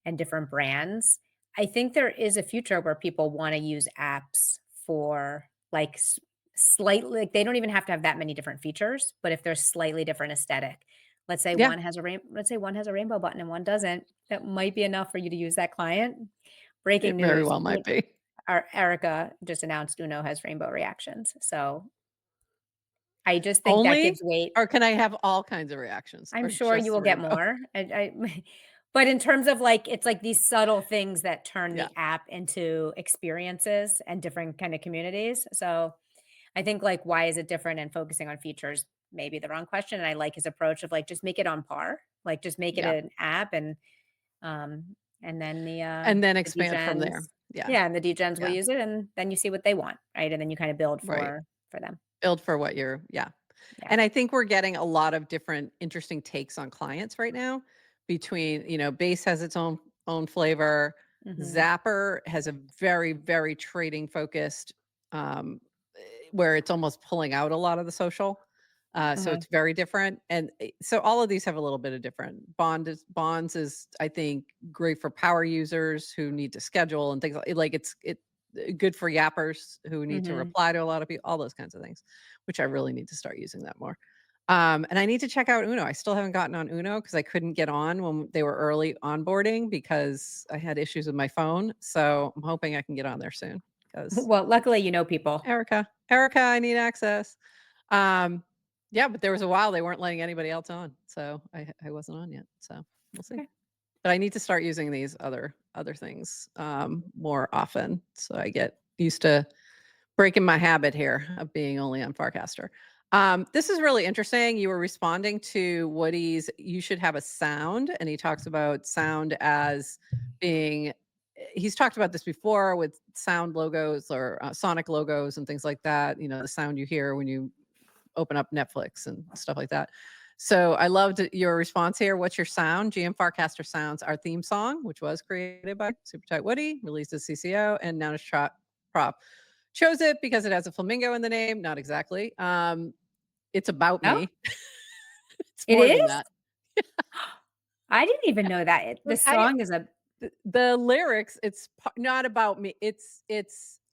and different brands. I think there is a future where people want to use apps for like slightly, like they don't even have to have that many different features, but if there's slightly different aesthetic, let's say Yeah. one has a rainbow button and one doesn't, that might be enough for you to use that client. Breaking It very news. well might be. Our Erica just announced Uno has rainbow reactions. So I just think that gives weight. Or can I have all kinds of reactions? I'm or sure just you the will get rainbow? more. But in terms of like, it's like these subtle things that turn Yeah. the app into experiences and different kind of communities. So I think like, why is it different and focusing on features? Maybe the wrong question. And I like his approach of like, just make it on par, like just make it Yeah. an app and then And then the expand from there. degens, Yeah. yeah, and the degens will Yeah. use it, and then you see what they want, right? And then you kind of build Right. for them. Build for what you're, yeah. Yeah. And I think we're getting a lot of different interesting takes on clients right now between, Base has its own flavor. Mhm. Zapper has a very, very trading focused, where it's almost pulling out a lot of the social. So it's very different. And so all of these have a little bit of different. Bonds is, I think, great for power users who need to schedule and things like it's good for yappers who need to Mhm. reply to a lot of people, all those kinds of things, which I really need to start using that more. And I need to check out Uno. I still haven't gotten on Uno because I couldn't get on when they were early onboarding because I had issues with my phone. So I'm hoping I can get on there soon because Well, luckily, you know people. Erica, I need access. Yeah, but there was a while they weren't letting anybody else on. So I wasn't on yet. So we'll see. Okay. But I need to start using these other things more often. So I get used to breaking my habit here of being only on Farcaster. This is really interesting. You were responding to Woody's, you should have a sound. And he talks about sound as being he's talked about this before with sound logos or sonic logos and things like that. The sound you hear when you open up Netflix and stuff like that. So I loved your response here. What's your sound? GM Farcaster Sounds, our theme song, which was created by Super Tight Woody, released as CCO, and now is Prop. Chose it because it has a flamingo in the name. Not exactly. It's about Oh, me. It's it more than is? that. I didn't even know that. This I song is a the lyrics, it's not about me. It's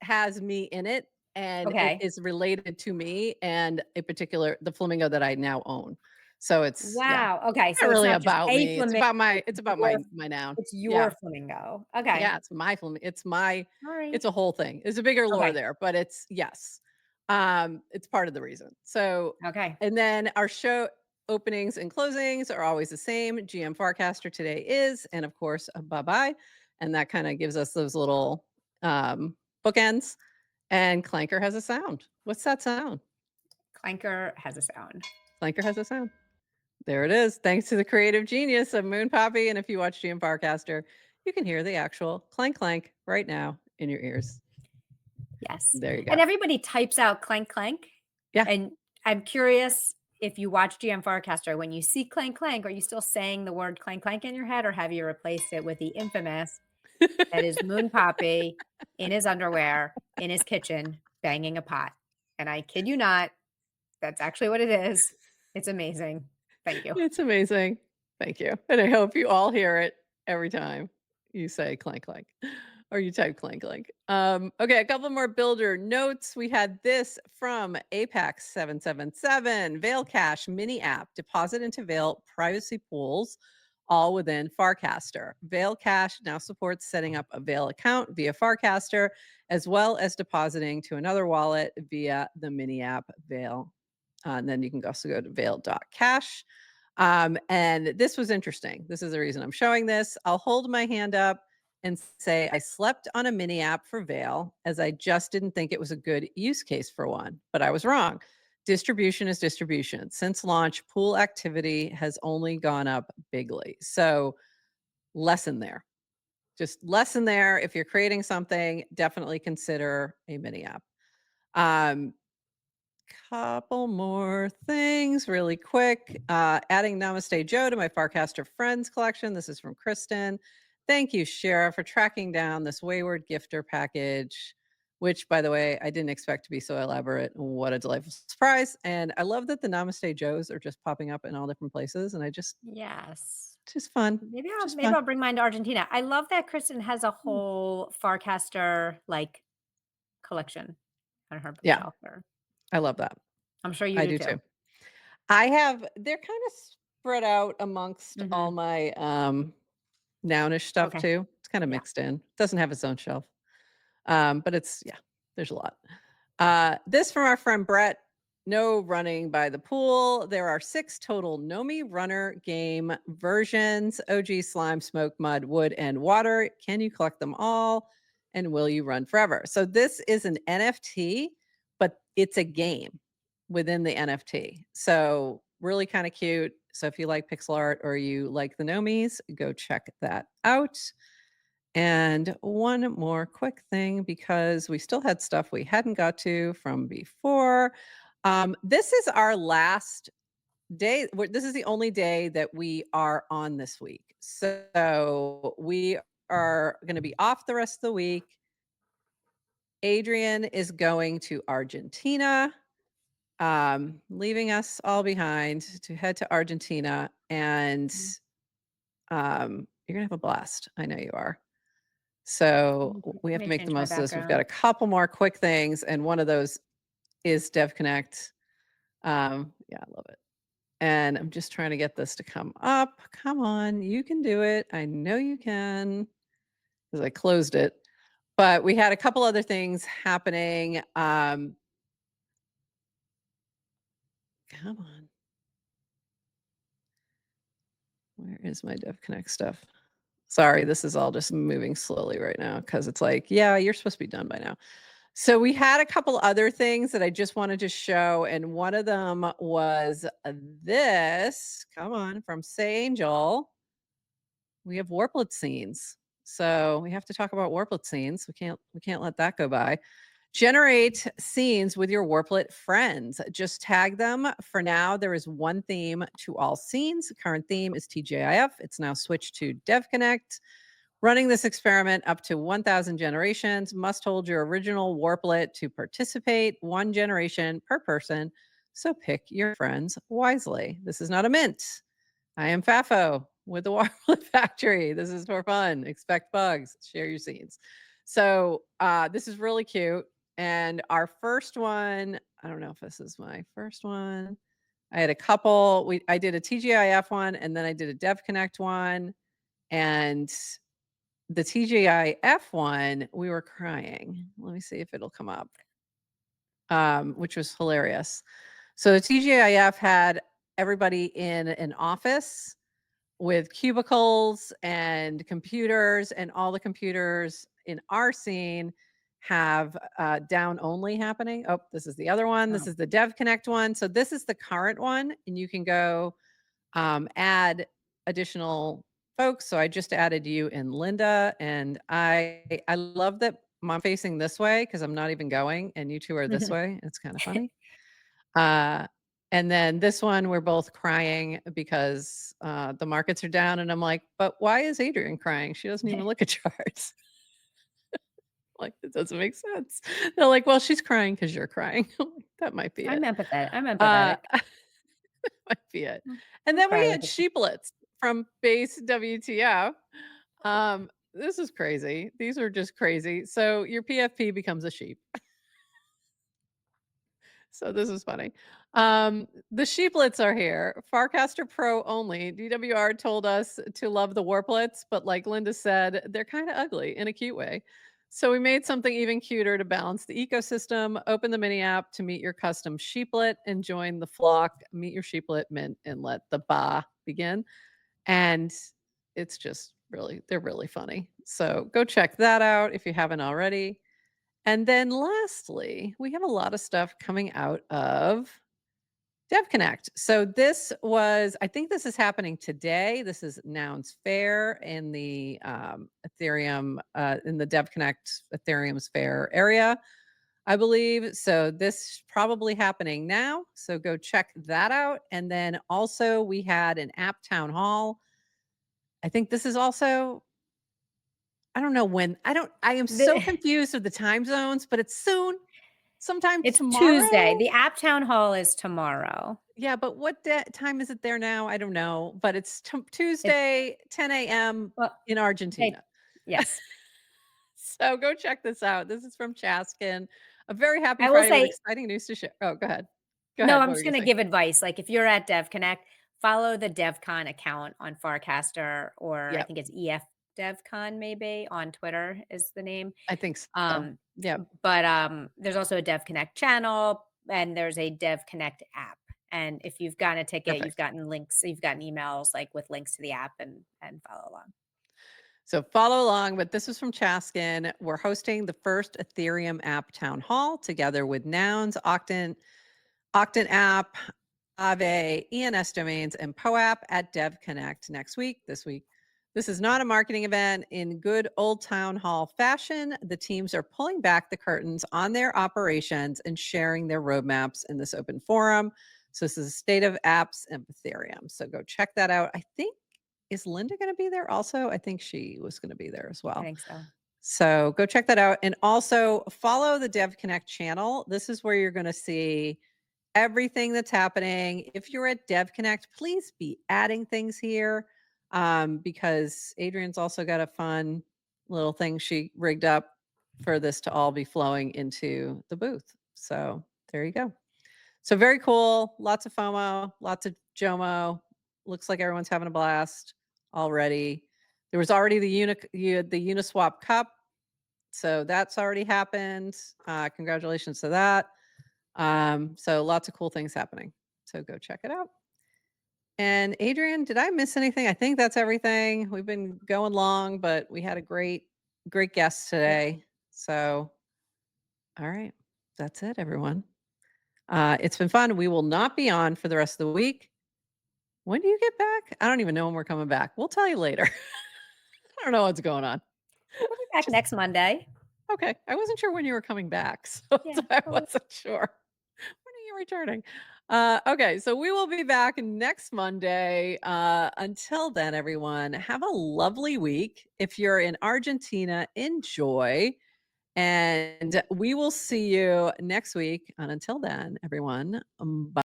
has me in it, and it okay. is related to me and a particular the flamingo that I now own. So it's Wow. Okay, not so it's really not just about a me. flamingo, It's about your my noun. it's Yeah. your flamingo. Okay. Yeah, it's my flamingo. It's my Alright. it's a whole thing. There's a bigger lore Okay. there, but it's yes. It's part of the reason. So Okay. and then our show openings and closings are always the same. GM Farcaster today is, and of course, bye-bye. And that kind of gives us those little bookends. And Clanker has a sound. What's that sound? Clanker has a sound. Clanker has a sound. There it is. Thanks to the creative genius of Moon Poppy. And if you watch GM Farcaster, you can hear the actual clank clank right now in your ears. Yes. There you go. And everybody types out clank clank. Yeah. And I'm curious if you watch GM Farcaster, when you see clank clank, are you still saying the word clank clank in your head, or have you replaced it with the infamous that is Moon Poppy in his underwear in his kitchen banging a pot? And I kid you not, that's actually what it is. It's amazing. Thank you. It's amazing. Thank you. And I hope you all hear it every time you say clank clank or you type clank clank. Okay, a couple more builder notes. We had this from Apex 777 Veil Cache mini app, deposit into Veil privacy pools, all within Farcaster. Veil Cache now supports setting up a Veil account via Farcaster, as well as depositing to another wallet via the mini app Veil. And then you can also go to veil.cache. And this was interesting. This is the reason I'm showing this. I'll hold my hand up and say I slept on a mini app for Veil as I just didn't think it was a good use case for one, but I was wrong. Distribution is distribution. Since launch, pool activity has only gone up bigly. So lesson there. Just lesson there. If you're creating something, definitely consider a mini app. Couple more things really quick. Adding Namaste Joe to my Farcaster Friends collection. This is from Kristen. Thank you, Shara, for tracking down this Wayward Gifter package, which, by the way, I didn't expect to be so elaborate. What a delightful surprise. And I love that the Namaste Joes are just popping up in all different places. And Yes. just fun. Maybe Just fun. I'll bring mine to Argentina. I love that Kristen has a whole Farcaster like collection on her Yeah, bookshelf. Or I love that. I'm sure you I do do too. too. They're kind of spread out amongst all my nounish stuff Okay. too. It's kind of Yeah. mixed in. It doesn't have its own shelf. But there's a lot. This from our friend Brett. No running by the pool. There are 6 total Nomi runner game versions: OG, slime, smoke, mud, wood, and water. Can you collect them all? And will you run forever? So this is an NFT, but it's a game within the NFT. So really kind of cute. So if you like pixel art or you like the Nomis, go check that out. And one more quick thing, because we still had stuff we hadn't got to from before. This is our last day. This is the only day that we are on this week. So we are going to be off the rest of the week. Adrienne is going to Argentina, leaving us all behind to head to Argentina. And you're going to have a blast. I know you are. So we have Let to me make the change my most of this. We've got a background. couple more quick things, and one of those is devconnect. I love it. And I'm just trying to get this to come up. Come on, you can do it. I know you can, because I closed it. But we had a couple other things happening. Come on. Where is my devconnect stuff? Sorry, this is all just moving slowly right now because it's like, yeah, you're supposed to be done by now. So we had a couple other things that I just wanted to show, and one of them was this. Come on, from Say Angel. We have warplet scenes. So we have to talk about warplet scenes. We can't let that go by. Generate scenes with your warplet friends. Just tag them. For now, there is one theme to all scenes. Current theme is TGIF. It's now switched to devconnect. Running this experiment up to 1,000 generations. Must hold your original warplet to participate. 1 generation per person. So pick your friends wisely. This is not a mint. I am Fafo with the Warplet Factory. This is for fun. Expect bugs. Share your scenes. So this is really cute. And our first one, I don't know if this is my first one. I had a couple. I did a TGIF one, and then I did a devconnect one. And the TGIF one, we were crying. Let me see if it'll come up, which was hilarious. So the TGIF had everybody in an office with cubicles and computers, and all the computers in our scene have down only happening. Oh, this is the other one. This Oh. is the devconnect one. So this is the current one, and you can go add additional folks. So I just added you and Linda, and I love that I'm facing this way because I'm not even going, and you two are this way. It's kind of funny. And then this one, we're both crying because the markets are down. And I'm like, but why is Adrienne crying? She doesn't even look at charts. Like, it doesn't make sense. They're like, well, she's crying because you're crying. That might be I'm it. empathetic. I'm Uh, empathetic. might be it. Mm, And I'll then we cry had with you. sheeplets from base WTF. This is crazy. These are just crazy. So your PFP becomes a sheep. So this is funny. The sheeplets are here. Farcaster Pro only. DWR told us to love the warplets, but like Linda said, they're kind of ugly in a cute way. So we made something even cuter to balance the ecosystem. Open the mini app to meet your custom sheeplet and join the flock. Meet your sheeplet mint and let the ba begin. And it's just really, they're really funny. So go check that out if you haven't already. And then lastly, we have a lot of stuff coming out of devconnect. So this was, I think this is happening today. This is Nouns Fair in the Ethereum, in the devconnect Ethereum's Fair area, I believe. So this is probably happening now. So go check that out. And then also we had an app town hall. I think this is also, I don't know when, I am so confused with the time zones, but it's soon. Sometime It's tomorrow? Tuesday. The app town hall is tomorrow. Yeah, but what time is it there now? I don't know, but it's It's Tuesday, 10 a.m. well, in Argentina. yes. So go check this out. This is from Chaskin. A very happy I will Friday with say, exciting news to share. Oh, go ahead. Go no, ahead. I'm What were just you going to gonna say? give advice. Like if you're at DevConnect, follow the DevCon account on Farcaster, or I Yep, think it's EF DevCon maybe on Twitter is the name. I think so. Um, Yep. but there's also a DevConnect channel and there's a DevConnect app. And if you've gotten a ticket, you've Perfect. gotten links, you've gotten emails like with links to the app and follow along. So follow along, but this is from Chaskin. We're hosting the first Ethereum app town hall together with Nouns, Octant app, Aave, ENS domains, and PoApp at DevConnect next week, this week. This is not a marketing event. In good old town hall fashion, the teams are pulling back the curtains on their operations and sharing their roadmaps in this open forum. So this is a state of apps and Ethereum. So go check that out. I think, is Linda going to be there also? I think she was going to be there as I well. think so. So go check that out. And also follow the DevConnect channel. This is where you're going to see everything that's happening. If you're at DevConnect, please be adding things here because Adrienne's also got a fun little thing she rigged up for this to all be flowing into the booth. So there you go. So very cool. Lots of FOMO, lots of JOMO. Looks like everyone's having a blast already. There was already the Uniswap Cup. So that's already happened. Congratulations to that. So lots of cool things happening. So go check it out. And Adrienne, did I miss anything? I think that's everything. We've been going long, but we had a great guest today. So, all right, that's it, everyone. It's been fun. We will not be on for the rest of the week. When do you get back? I don't even know when we're coming back. We'll tell you later. I don't know what's going on. We'll be back next Monday. Okay. I wasn't sure when you were coming back, so Yeah, I well, wasn't sure. When are you returning? Okay, so we will be back next Monday. Until then, everyone, have a lovely week. If you're in Argentina, enjoy. And we will see you next week. And until then, everyone, bye.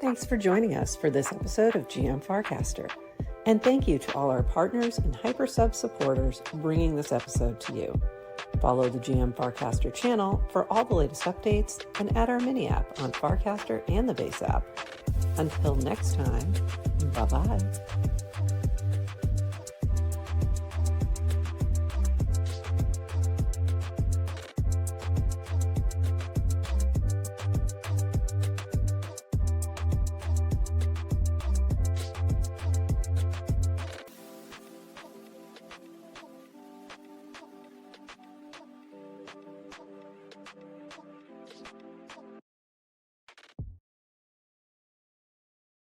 Thanks for joining us for this episode of GM Farcaster. And thank you to all our partners and HyperSub supporters bringing this episode to you. Follow the GM Farcaster channel for all the latest updates and add our mini app on Farcaster and the base app. Until next time, bye-bye.